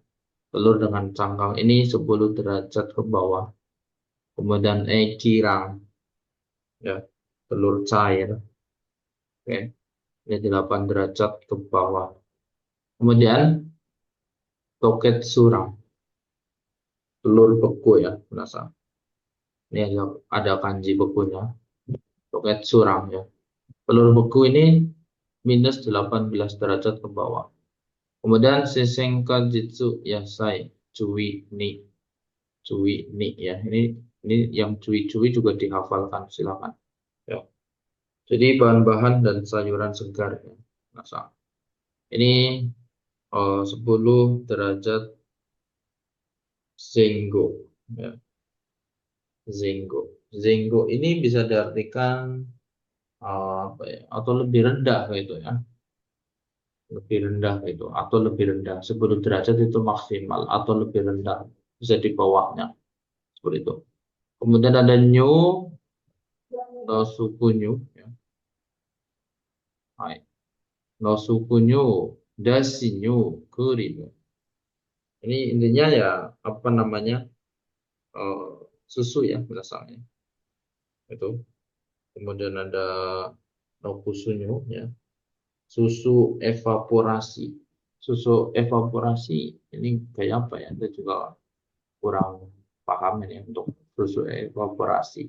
Telur dengan cangkang ini 10 derajat ke bawah. Kemudian ekirang, ya telur cair, oke, ini 8 derajat ke bawah. Kemudian toket surang, telur beku ya, berasa. Ini ada kanji bekunya, toket surang ya. Telur beku ini minus 18 derajat ke bawah. Kemudian sesengka jitsu yasai, cuwi ni ya. Ini yang cuwi-cuwi juga dihafalkan, silakan. Ya. Jadi bahan-bahan dan sayuran segar ya. Nah, ini 10 derajat Zenggo ya. Zenggo. Zenggo ini bisa diartikan apa ya? Atau lebih rendah gitu ya. Lebih rendah gitu atau lebih rendah. 10 derajat itu maksimal atau lebih rendah, bisa di bawahnya seperti itu. Kemudian ada nyu atau suku nyu ya. Hai. No suku nyu, dashi nyu, kurin. Ini intinya ya apa namanya, eh, susu ya berdasarnya itu. Kemudian ada no kusunyu ya, susu evaporasi. Susu evaporasi ini kayak apa ya? Kita juga kurang paham ini untuk susu evaporasi.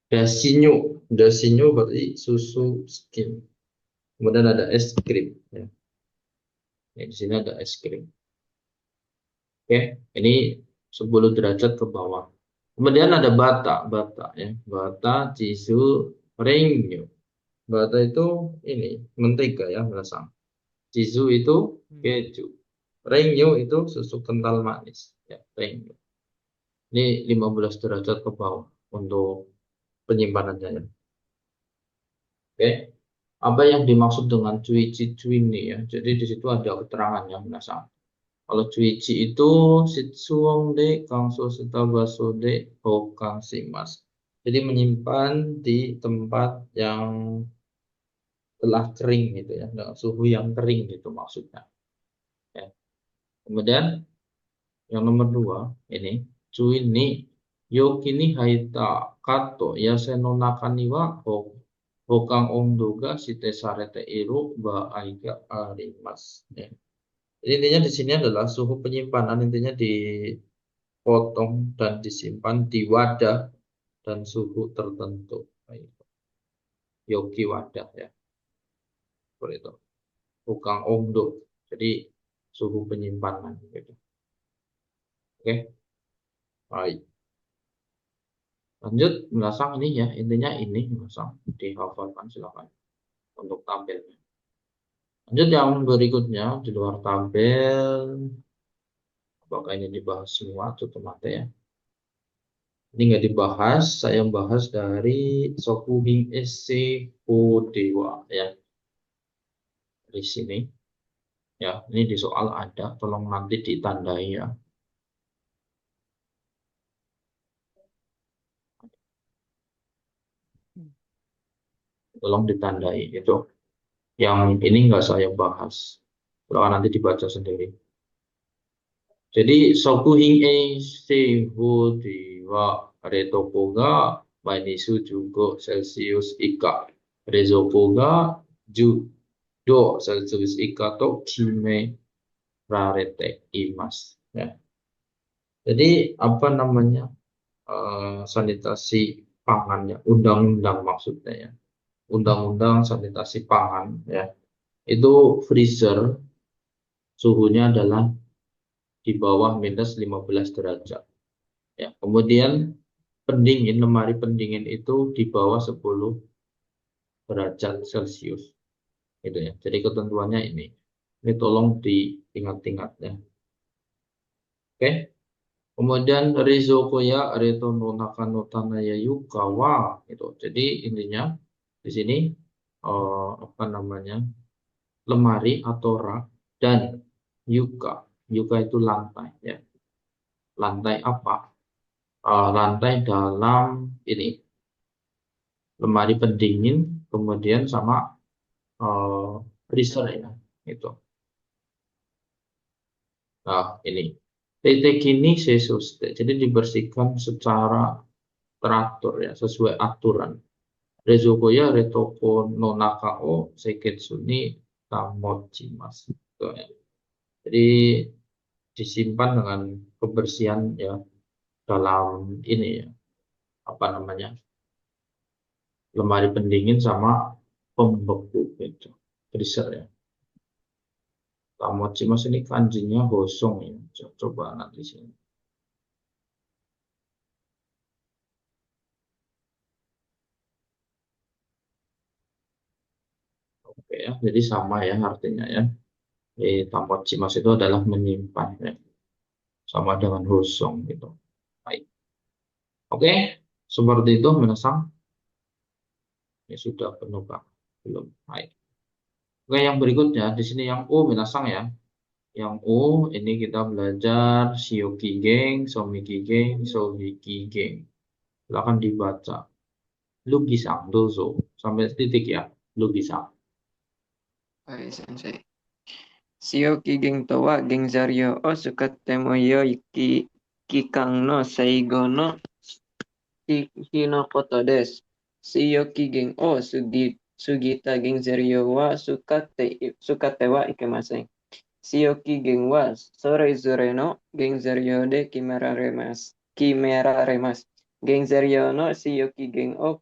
Dasinyu, dasinyu berarti susu skim. Kemudian ada es krim. Ya. Di sini ada es krim. Oke, ini 10 derajat ke bawah. Kemudian ada bata, ya. Bata, jisu, ringyo. Bata itu ini mentega ya, Minasang. Jisu itu keju. Ringyo itu susu kental manis, ya, ringyo. Ini 15 derajat ke bawah untuk penyimpanannya ya. Oke. Apa yang dimaksud dengan cuici cuini ya? Jadi di situ ada keterangannya, Minasang. Kalau cuici itu sitsuong de kangso setabaso de hokang simas. Jadi menyimpan di tempat yang telah kering gitu ya, dengan suhu yang kering gitu maksudnya. Ya. Kemudian yang nomor 2 ini cuini yokini haita kato yaseno nakani wa hokang ongdoga site sarete iru ba aiga arimas. Ya. Jadi intinya di sini adalah suhu penyimpanan intinya dipotong dan disimpan di wadah dan suhu tertentu. Yogi wadah ya. Seperti itu. Hokang ongdo. Jadi suhu penyimpanan gitu. Oke. Baik. Lanjut Minasang ini ya, intinya ini Minasang dihafalkan silakan untuk tampilnya. Lanjut yang berikutnya di luar tabel, apakah ini dibahas semua atau mate ya? Ini nggak dibahas, saya membahas dari Sokuhing Esse Dewa ya. Di sini ya, ini di soal ada, tolong nanti ditandai ya. Tolong ditandai itu. Yang ini nggak saya bahas. Silahkan nanti dibaca sendiri. Jadi Sokuhing Seho Dewa Retoko ga Mainisu Jugo Celsius Ika Rezoko ga Judo Celsius Ika to Kime Rarete Imas ya. Jadi apa namanya sanitasi pangannya, undang-undang maksudnya ya, undang-undang sanitasi pangan ya, itu freezer suhunya adalah di bawah minus 15 derajat. Ya, kemudian pendingin, lemari pendingin itu di bawah 10 derajat Celcius. Gitu ya. Jadi ketentuannya ini. Ini tolong diingat-ingat ya. Oke. Kemudian Rizokoya Reto no Nakano Tanaya Yukawa itu. Jadi intinya di sini apa namanya? Lemari atau rak dan yuka. Yuka itu lantai ya. Lantai apa? Lantai dalam ini lemari pendingin, kemudian sama freezer ya, itu. Nah ini titik ini sesus, jadi dibersihkan secara teratur ya, sesuai aturan. Rezokoya retoko no nakao seketsuni tamochimasu. Gitu ya. Jadi disimpan dengan kebersihan ya dalam ini ya, apa namanya, lemari pendingin sama pembeku gitu, freezer ya. Tamochimas ini kanjinya hosong ya, coba nanti sini. Oke ya, jadi sama ya artinya ya. Tamochimas itu adalah menyimpan ya, sama dengan hosong gitu. Baik. Oke, seperti itu Minasang. Ini sudah penuh Pak? Belum. Baik. Oke, yang berikutnya di sini yang O Minasang ya. Yang O ini kita belajar Shioki Geng, Somiki Geng, Sohiki Geng. Silakan dibaca. Lugisang, dozo. Sampai titik ya. Lugisang. Hai sensei. Shioki geng to wa gengzaryo o sukatte mo yoi kikang no seigo no hinokoto desu. Shioki geng o sugita gengzaryo wa sukatte wa ikemasen. Shioki geng wa sorezore no gengzaryo de kimeraremasu. Gengzaryo no shioki geng o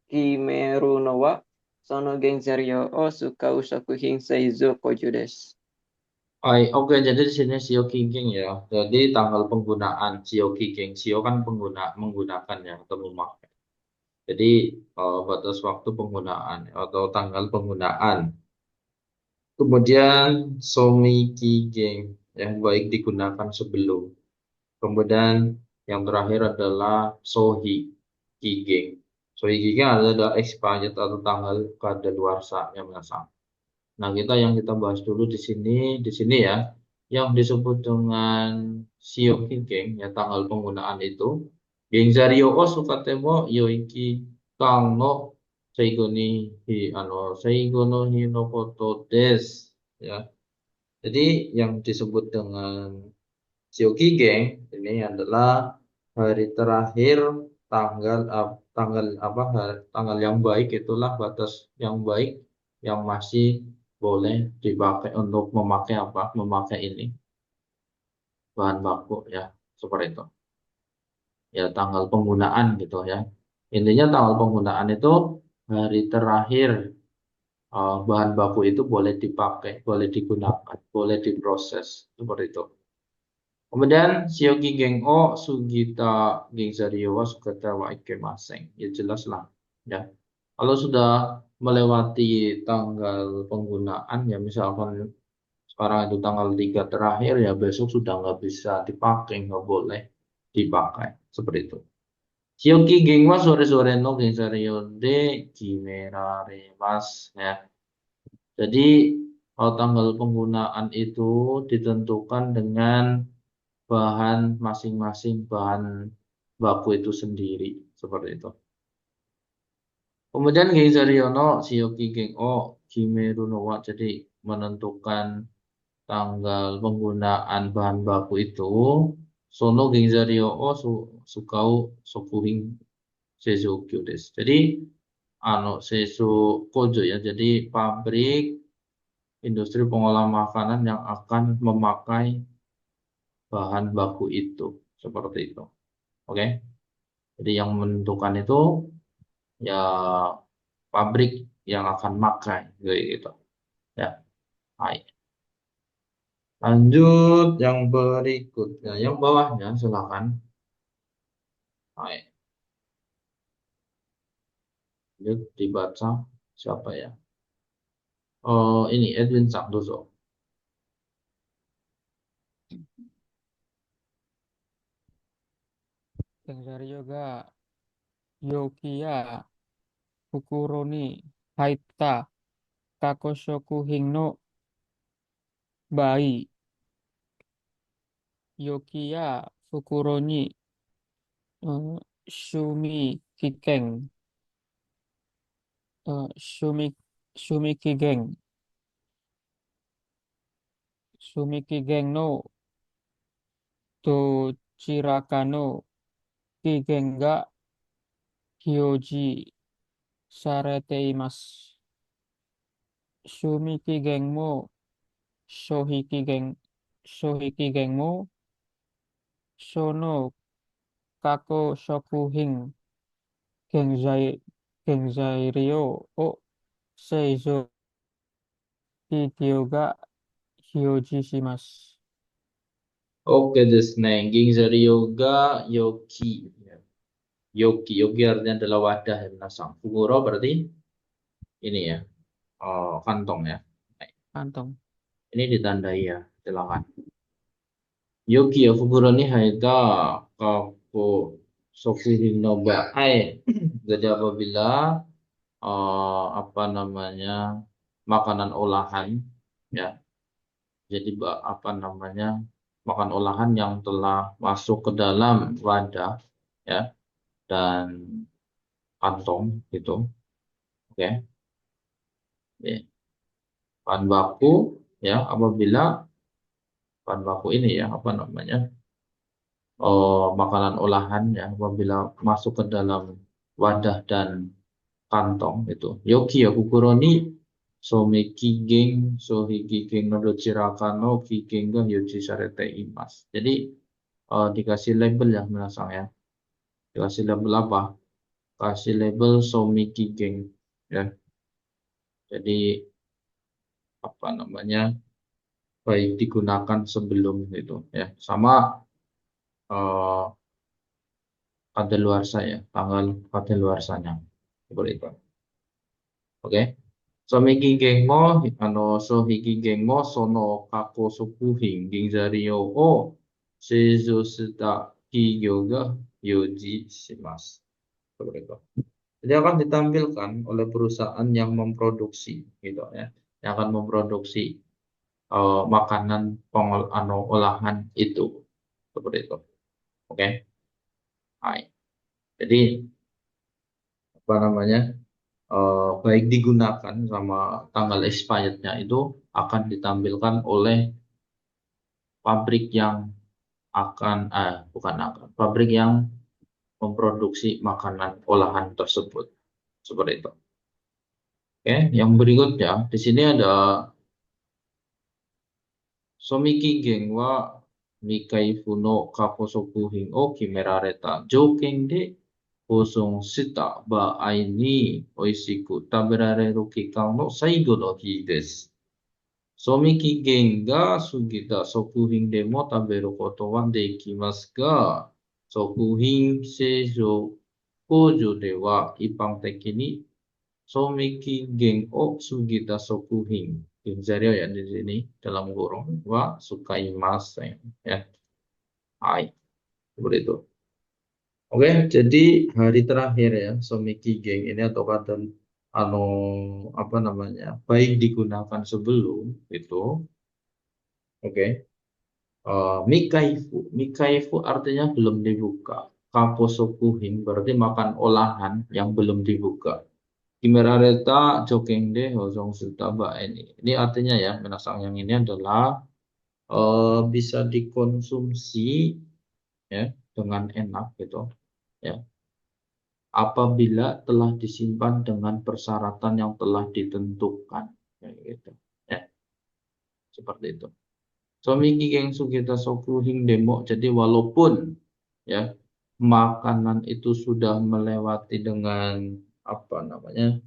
kimeru no wa sono gengzaryo o sukau sakuhin seizo koju desu. Oke, jadi di sini Sio Kiging ya. Jadi tanggal penggunaan Sio Kiging, Sio kan menggunakan ya atau memakai. Jadi batas waktu penggunaan atau tanggal penggunaan. Kemudian Somi Kiging yang baik digunakan sebelum. Kemudian yang terakhir adalah Sohi Kiging. Sohi Kiging adalah expired atau tanggal kadaluarsa yang menyasar. Nah, yang kita bahas dulu di sini ya, yang disebut dengan Shio Kigeng, ya tanggal penggunaan itu, Gengzario o sukatemo yoiki kang no seigo ni seigo no hi no koto des, ya. Jadi yang disebut dengan Shio Kigeng ini adalah hari terakhir tanggal yang baik itulah batas yang baik yang masih boleh dipakai untuk memakai ini bahan baku ya seperti itu ya tanggal penggunaan gitu ya intinya tanggal penggunaan itu hari terakhir bahan baku itu boleh dipakai boleh digunakan boleh diproses seperti itu. Kemudian Sioki Geng-o Sugita Gengzaryowa Sugata wa Ikemaseng. Ya jelas lah. Ya. Kalau sudah melewati tanggal penggunaan ya misalkan sekarang itu tanggal 3 terakhir ya besok sudah nggak bisa dipakai, nggak boleh dipakai. Seperti itu. Sioki Gengwa sore-sore no Gengzaryo de Kimerare mas. Ya. Jadi kalau tanggal penggunaan itu ditentukan dengan bahan masing-masing bahan baku itu sendiri seperti itu. Kemudian Geizaryono Shioki Geng-o Kimeru no wa jadi menentukan tanggal penggunaan bahan baku itu Sono Geizaryo o Sukau Sokuhing Seizukyu desu. Jadi Seisu Kojo ya. Jadi pabrik industri pengolahan makanan yang akan memakai bahan baku itu seperti itu. Oke. Jadi yang menentukan itu ya pabrik yang akan makai gitu. Ya. Baik. Lanjut yang berikutnya, yang bawahnya silakan. Baik. Lanjut dibaca siapa ya? Oh, ini Edwin Santoso. Gengzario ga Yokiya Fukuro ni Haita Kakoshoku Hing no Bai Yokiya Fukuro ni Shumi Kiken Shumi Shumi Kigeng Shumi Kigeng no Tochirakano Kigen ga Hyoji Sareteimasu Shumi Kigeng mo Shohi Kigeng mo Shono Kako Shokuhin Gengzai Ryo o Seizo Hikyo ga Hyoji shimasu. Oke, desne. Gingzari Yoga Yoki. Yoki artinya adalah wadah yang menasang. Fuguro berarti ini ya, kantong ya. Baik. Kantong. Ini ditandai ya, silakan. Yoki ya Fuguro ni haita kako sokuhin no baai. Jadi apabila makanan olahan ya. Jadi makan olahan yang telah masuk ke dalam wadah ya dan kantong gitu. Oke. Ya. Bahan baku ya apabila bahan baku ini ya makanan olahan ya apabila masuk ke dalam wadah dan kantong itu. Yoki ya kukuroni someki geng sohigi geng no dochiraka no kigeng ga yoji sarete imas. Jadi dikasih label ya menasang ya. Dikasih label apa? Kasih label someki geng ya. Jadi baik digunakan sebelum itu ya, sama eh, kadaluarsa ya, tanggal kadaluarsanya seperti itu. Oke. Somiki gengo, sohiki gengo sono kako sokuhin ginzario o seizou shita kigyo ga yoji shimasu. Seperti itu. Jadi akan ditampilkan oleh perusahaan yang memproduksi gitu ya, yang akan memproduksi makanan olahan itu seperti itu. Oke. Hai. Jadi apa namanya? Baik digunakan sama tanggal expirednya itu akan ditampilkan oleh pabrik yang pabrik yang memproduksi makanan olahan tersebut seperti itu. Oke, yang berikutnya di sini ada somiki gen wa mikai funo kaposoku hin o kimerareta jouken de放送した場合に美味しく食べられる期間の最後の日です。賞味期限が過ぎた食品でも食べることはできますが、食品製造工場では一般的に賞味期限を過ぎた食品, Ginzario ya di sini dalam kurung wa sukaimasen ya. Hai, seperti itu. Oke, jadi hari terakhir ya, somiki geng ini atau kata apa namanya, baik digunakan sebelum itu. Oke. Mikaifu artinya belum dibuka. Kaposokuhin berarti makan olahan yang belum dibuka. Kimerareta jokengde hosong sutaba ini artinya ya, menasang yang ini adalah bisa dikonsumsi ya dengan enak gitu ya, apabila telah disimpan dengan persyaratan yang telah ditentukan kayak gitu ya, seperti itu. Somiki geng sugita sokuhing demo, jadi walaupun ya makanan itu sudah melewati dengan apa namanya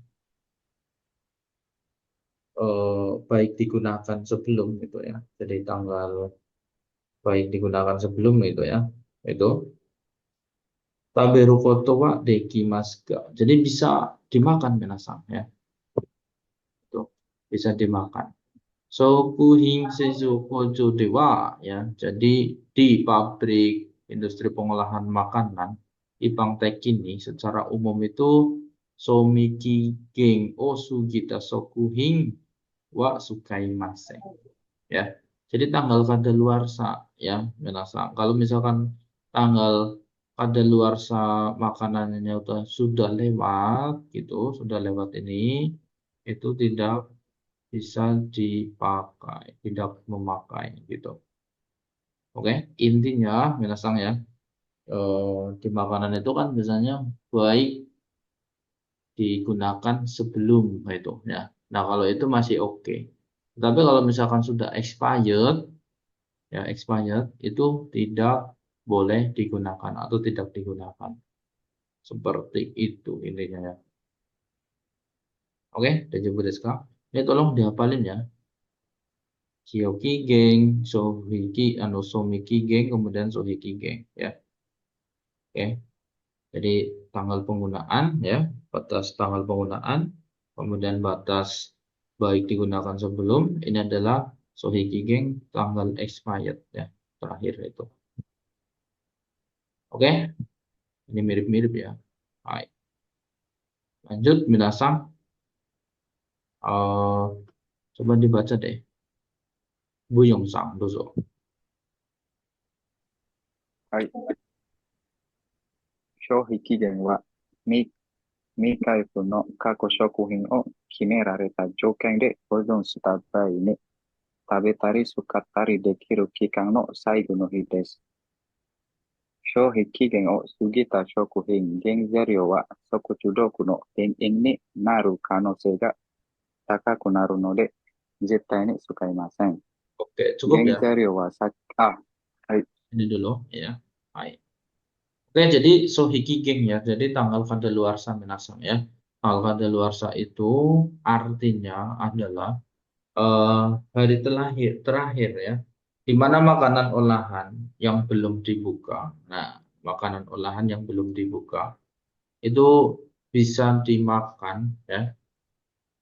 baik digunakan sebelum itu ya, jadi tanggal baik digunakan sebelum itu ya, itu taberu koto wa dekimasu, jadi bisa dimakan minasang ya, itu bisa dimakan. Sokuhin Seizukojo dewa ya, jadi di pabrik industri pengolahan makanan Ipang Tekini secara umum itu somiki geng osugita sokuhin wa sukaimasen ya. Jadi tanggal kadaluarsa ya, minasang. Kalau misalkan tanggal kadaluarsa makanannya sudah lewat gitu, sudah lewat ini, itu tidak bisa dipakai, tidak memakai gitu. Oke, intinya minasang ya, di makanan itu kan biasanya baik digunakan sebelum itu ya. Nah, kalau itu masih oke. Tapi kalau misalkan sudah expired ya, expired itu tidak boleh digunakan atau tidak digunakan. Seperti itu intinya ya. Oke, daijoubu desu ka? Ini tolong dihafalin ya. Kyoki geng, somiki geng, kemudian sohiki geng ya. Oke. Jadi tanggal penggunaan ya, batas tanggal penggunaan, kemudian batas baik digunakan sebelum, ini adalah sohiki geng, tanggal expired ya, terakhir itu. Oke. Ini mirip-mirip ya. Baik. Lanjut minasang. Coba dibaca deh. Bu Yongsang, dozo. はい。消費期限は未開封の過去食品を決められた条件で保存した場合に食べたり使ったりできる期間の最後の日です。消費期限を過ぎた食品、原材料は食中毒の原因になる可能性が高くなるので、絶対に使いません。 Oke, cukup 原 ya. 材料はIni dulu ya. Baik. Oke, jadi sohiki geng ya. Jadi tanggal kadaluarsa minasang ya. Tanggal kadaluarsa itu artinya adalah hari terakhir ya, di mana makanan olahan yang belum dibuka. Nah, makanan olahan yang belum dibuka itu bisa dimakan ya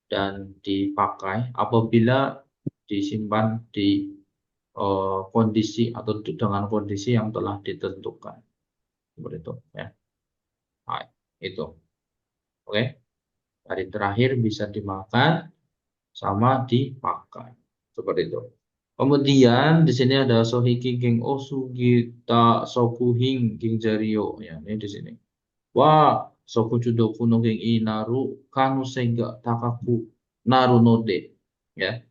dan dipakai apabila disimpan di kondisi atau dengan kondisi yang telah ditentukan. Seperti itu ya. Nah, itu. Oke. Hari terakhir bisa dimakan sama dipakai. Seperti itu. Kemudian di sini ada sohiki geng osugi ta sokuhing geng jario ya, ini di sini. Wa sokujudoku no geng inaru kanu sega takaku naru node ya.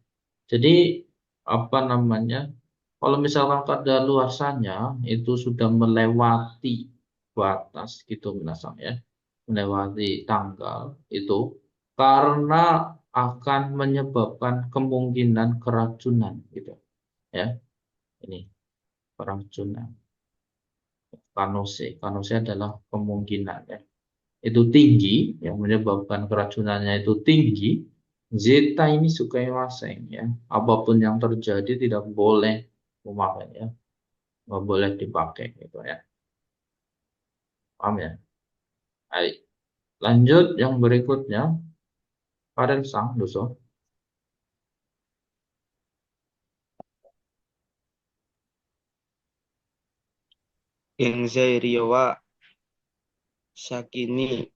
Jadi apa namanya? Kalau misalkan kadaluarsanya itu sudah melewati batas gitu minasang ya, melewati tanggal itu karena akan menyebabkan kemungkinan keracunan gitu ya. Ini keracunan. Kanose adalah kemungkinan ya. Itu tinggi, yang menyebabkan keracunannya itu tinggi. Zeta ini sukai waseng ya. Apapun yang terjadi tidak boleh memakai ya. Nggak boleh dipakai gitu ya. Paham ya? Baik. Lanjut yang berikutnya. Karen sang doso. Genzai Ryo wa Sakini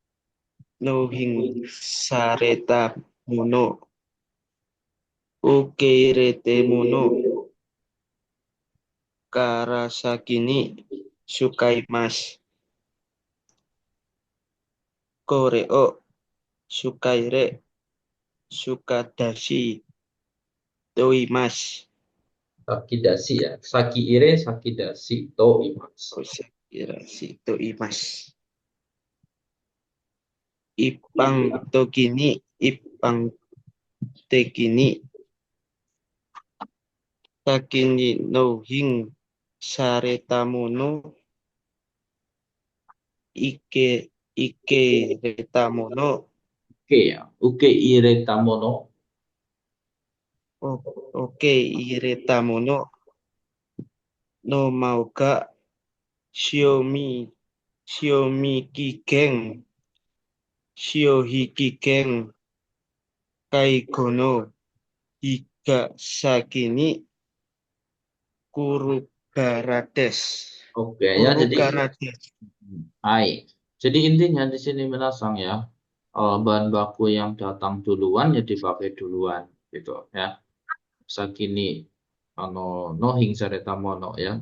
no Hing Sareta Mono Ukeirete Mono Karasakini Sukaimasu Kore o Sukaire Sukadashi Toimasu. Sakidasi ya. Sakiire, sakidasi, to imas. Kosakirashi Toimasu. Ipang Tokini Ipang Tekini Sakini no Hing Sareta Mono Ike Retamono Oke ya. Uke ire tamono. Oke Iretamono no Mauga Xiaomi Kiken Shiohiki Ken Kaikono Higa Sakini Kurugarades. Oke ya. Jadi Kurugarades. hai. Jadi intinya di sini menasang ya, bahan baku yang datang duluan ya dipakai duluan gitu ya. Sakini nohing sareta mono ya.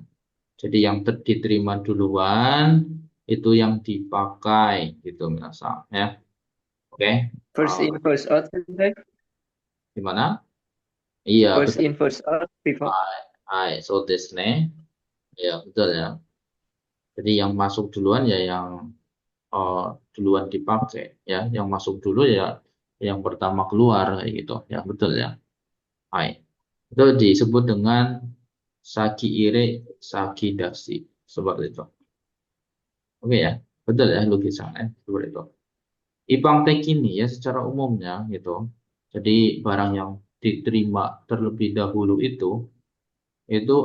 Jadi yang diterima duluan itu yang dipakai gitu menasang ya. Oke. First in, first out, sensei. Gimana? Iya, First betul. in, first out, before. Hai, so desne. Ya, betul ya. Jadi yang masuk duluan ya yang duluan dipakai ya, yang masuk dulu ya yang pertama keluar kayak gitu ya, betul ya. Hai, itu disebut dengan saki ire saki dasi seperti itu. Oke ya, betul ya lukisannya seperti itu. Ipang tek ini ya secara umumnya gitu, jadi barang yang diterima terlebih dahulu itu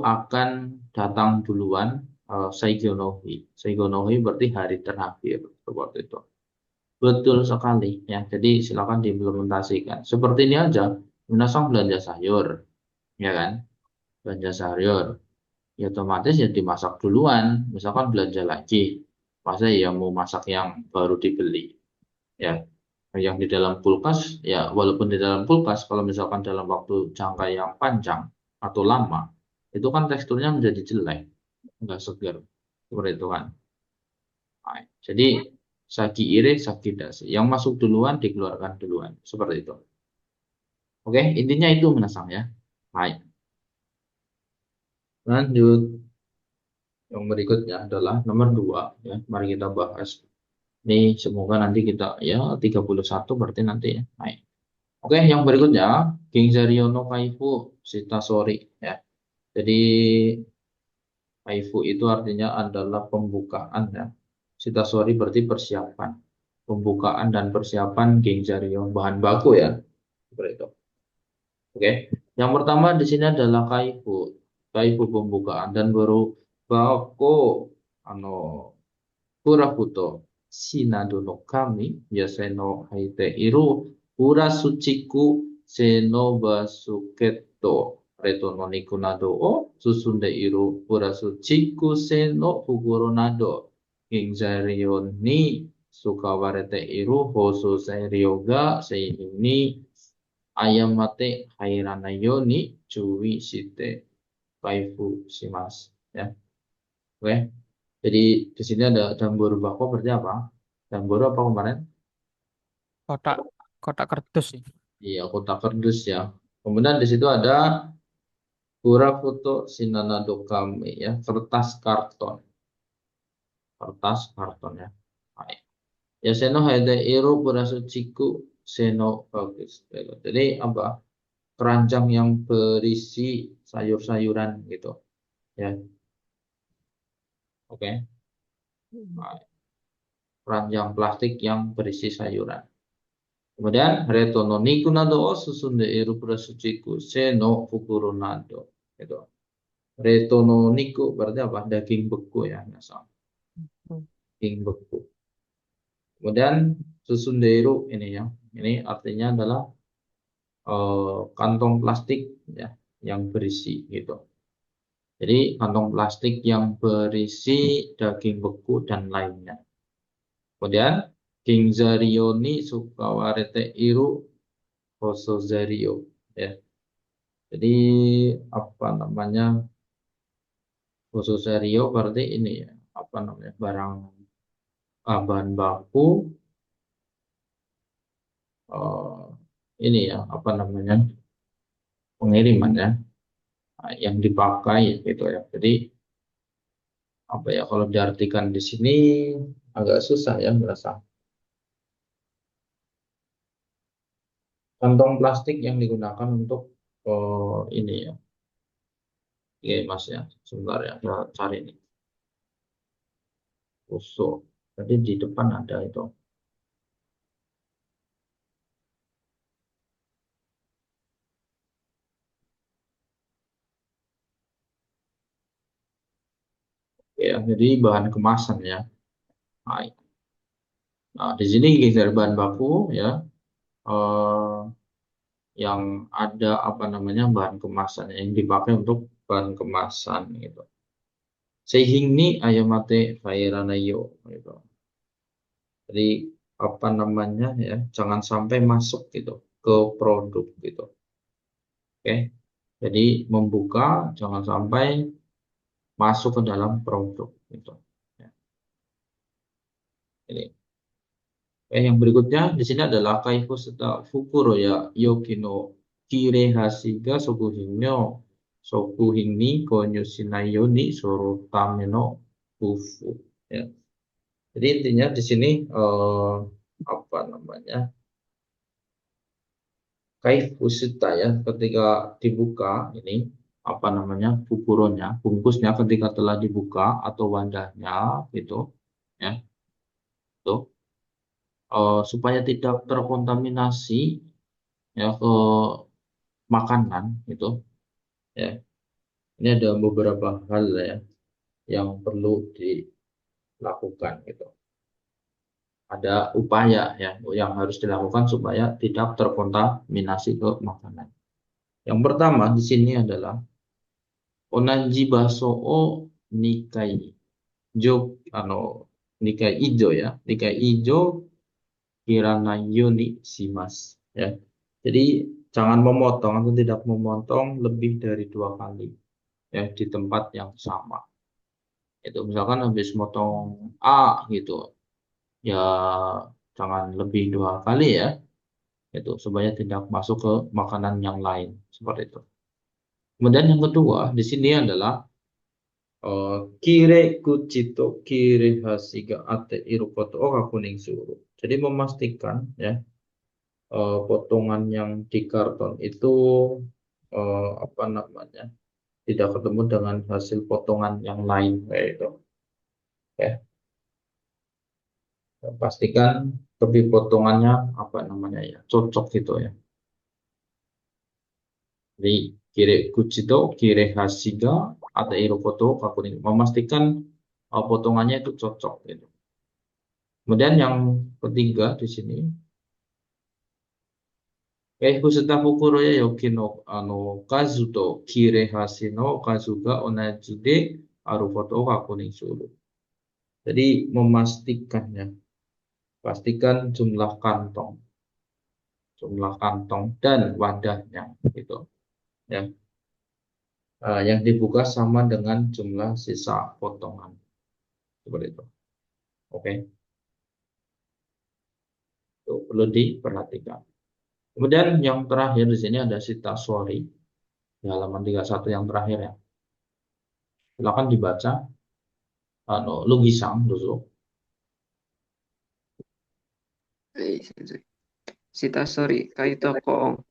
akan datang duluan. Saigonohi. Saigonohi berarti hari terakhir seperti itu. Betul sekali ya. Jadi silakan diimplementasikan. Seperti ini aja. Minasang belanja sayur, ya kan? Belanja sayur, ya otomatis ya dimasak duluan. Misalkan belanja lagi, masa ya mau masak yang baru dibeli, ya. Yang di dalam kulkas, ya walaupun di dalam kulkas, kalau misalkan dalam waktu jangka yang panjang atau lama, itu kan teksturnya menjadi jelek, nggak segar, seperti itu kan. Nah, jadi saki ire, saki dasi. Yang masuk duluan dikeluarkan duluan. Seperti itu. Oke, intinya itu menasang ya. Baik. Lanjut. Yang berikutnya adalah nomor 2 ya. Mari kita bahas. Ini semoga nanti kita ya 31 berarti nanti ya. Baik. Oke, yang berikutnya Gingzario no Kaifu Shitasori ya. Jadi Kaifu itu artinya adalah pembukaan ya. Shitasori berarti persiapan. Pembukaan dan persiapan Gingzario bahan baku ya. Seperti itu. Oke. Yang pertama di sini adalah kaifu. Kaifu pembukaan dan baru bako ano kurafuto shinado no kami yasai no haite iru ura suchiku se no basuketo reto no niku nado o susunde iru ura suchiku se no fuguro nado ginzario ni sukawarete iru hoso seiryo ga seini ni ayamate hairana yoni cui shite kaifu shimasu ya. Oke. Jadi di sini ada Damburu Bako berarti apa? Damburu apa kemarin? Kotak kotak kardus sih. Iya, kotak kardus ya. Kemudian di situ ada Kura Foto Shinanado Kame ya, kertas karton. Kertas karton ya. Baik. Ya seno haide iro purasuchiku seno bagus. Jadi apa? Keranjang yang berisi sayur-sayuran gitu ya. Oke. Baik. Keranjang plastik yang berisi sayuran. Kemudian reto no niku nado o susunde iru prasuchiku se no fukuro nado. Itu. Reto no niku berarti apa? Daging beku ya, misal. Daging beku. Kemudian susunde iru ini ya. Ini artinya adalah kantong plastik ya yang berisi gitu. Jadi kantong plastik yang berisi daging beku dan lainnya. Kemudian Ginzario ni sukawarete iru hosozario ya. Jadi apa namanya hosozario berarti ini ya apa namanya barang bahan baku ini ya apa namanya pengiriman ya yang dipakai gitu ya. Jadi apa ya kalau diartikan di sini agak susah ya merasa kantong plastik yang digunakan untuk ini ya. Oke mas ya sebentar ya saya cari ini. Usul. Jadi di depan ada itu. Ya, jadi bahan kemasan ya. Baik. Nah, di sini dari bahan baku ya eh, yang ada apa namanya bahan kemasan yang dipakai untuk bahan kemasan gitu. Sehingga ayamate fairanayo gitu. Jadi apa namanya ya jangan sampai masuk gitu ke produk gitu. Oke. Jadi membuka jangan sampai masuk ke dalam produk gitu. Ya. Ini. Yang berikutnya di sini adalah kaifu seta fukuro ya yokino kire hasiga sokuhinyo sokuhin ni konyo shinayo ni soro tame no fufu ya. Jadi intinya di sini apa namanya kaifu seta ya ketika dibuka ini apa namanya fukuronya bungkusnya ketika telah dibuka atau wadahnya gitu ya tuh supaya tidak terkontaminasi ya ke makanan itu ya ini ada beberapa hal ya yang perlu dilakukan gitu ada upaya ya yang harus dilakukan supaya tidak terkontaminasi ke makanan yang pertama di sini adalah onanji baso o nikai jo ano nikai ijo ya nikai ijo kirana yoni simas ya jadi jangan memotong atau tidak memotong lebih dari 2 kali ya di tempat yang sama. Itu misalkan habis motong A gitu, ya jangan lebih 2 kali ya. Itu supaya tidak masuk ke makanan yang lain seperti itu. Kemudian yang kedua di sini adalah kire kuchito kire hasiga ate irukoto oka kuning suru. Jadi memastikan ya potongan yang di karton itu apa namanya tidak ketemu dengan hasil potongan yang lain kayak itu ya pastikan lebih potongannya apa namanya ya cocok gitu ya Jadi kire kuchito, kire hasiga, ada irokoto kakunin. Memastikan potongannya itu cocok gitu. Kemudian yang ketiga di sini, Kuseta fukuro ya yoki no kazu to kire hasi no kazu ga onaji de aru koto o kakunin suru. Jadi memastikan ya, pastikan jumlah kantong dan wadahnya gitu ya. Yang dibuka sama dengan jumlah sisa potongan seperti itu. Oke, itu perlu diperhatikan. Kemudian yang terakhir di sini ada sita sorry di halaman 31 yang terakhir ya. Silakan dibaca lugisan dulu. Sitasori kaito koong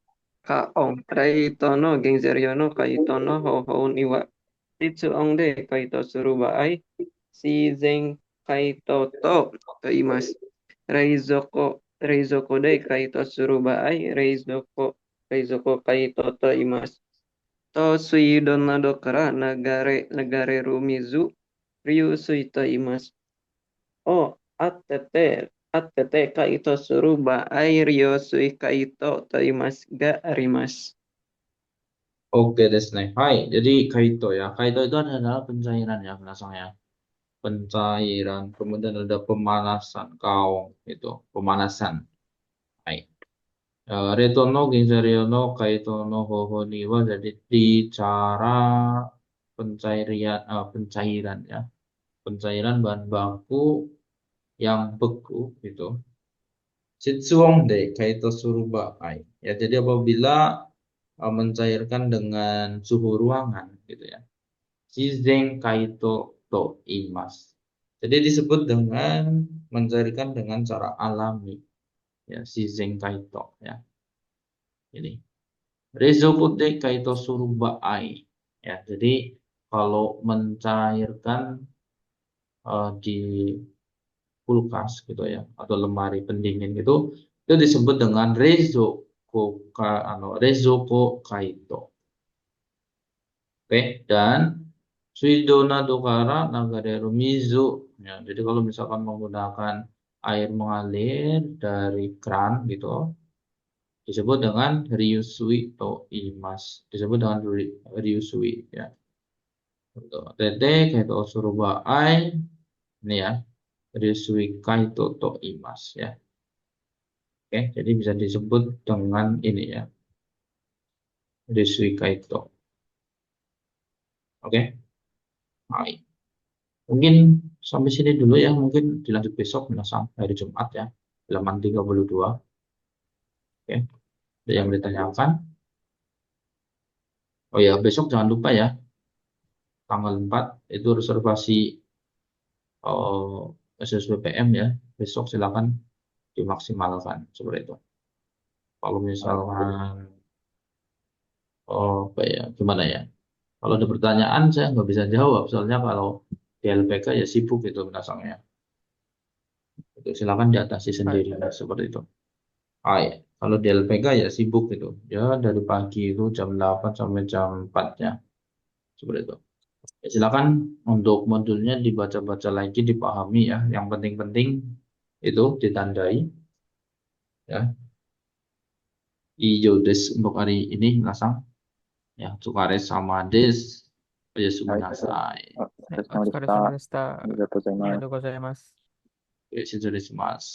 kaong raito no gengzeryo no kaito no hohon iwa titsu ong de kaito suruba ai shizen kaito to imasu reizoko de kaito suruba ai reizoko kaito to imasu to suido nado kara nagare rumizu ryu suito imasu o atete kaito suruba ai ryo sui kaito to imasu ga arimasu. Oke, desu ne. Hai, jadi kaito ya. Kaito itu adalah pencairan ya belakangnya. Pencairan, kemudian ada pemanasan kaong itu, pemanasan. Hai. Retono Ginzariono Kaitono Hoho Niwa, jadi di cara pencairan ya, pencairan bahan baku yang beku gitu. Shitsuong de Kaito Suruba Ai. Ya, jadi apabila mencairkan dengan suhu ruangan gitu ya. Shizen Kaito to Imas. Jadi disebut dengan mencairkan dengan cara alami ya, Shizen Kaito ya. Ini Rezoku de kaito suruba ai. Ya, jadi kalau mencairkan di kulkas gitu ya, atau lemari pendingin itu disebut dengan rezoko kaito. Oke, dan suidona dokara nagare rumizu. Ya, jadi kalau misalkan menggunakan air mengalir dari keran gitu, disebut dengan ryusui to imas, disebut dengan ryusui ya. Tete kaito suruba ai ini ya, ryusui kaito to imas ya. Oke, jadi bisa disebut dengan ini ya, ryusui kaito. Oke, baik. Mungkin sampai sini dulu ya, mungkin dilanjut besok minasang hari Jumat ya, halaman 32. Oke, ada yang ditanyakan? Oh ya, besok jangan lupa ya, tanggal 4 itu reservasi SSBPM ya. Besok silakan dimaksimalkan seperti itu. Kalau misalkan apa ya, gimana ya? Kalau ada pertanyaan saya nggak bisa jawab, soalnya kalau di LPK ya sibuk itu minasangnya. Itu silakan diatasi sendiri seperti itu. Ya. Kalau di LPK ya sibuk itu. Ya dari pagi itu jam 8 sampai jam 4 ya. Seperti itu. Ya, silakan untuk modulnya dibaca-baca lagi, dipahami ya. Yang penting-penting itu ditandai ya. Ijo des untuk hari ini minasang. Ya, tsukare sama des. Oyasu nasai. お疲れ様でし お疲れ た。様でした。ありがとうございます。ありがとうございます。失礼します。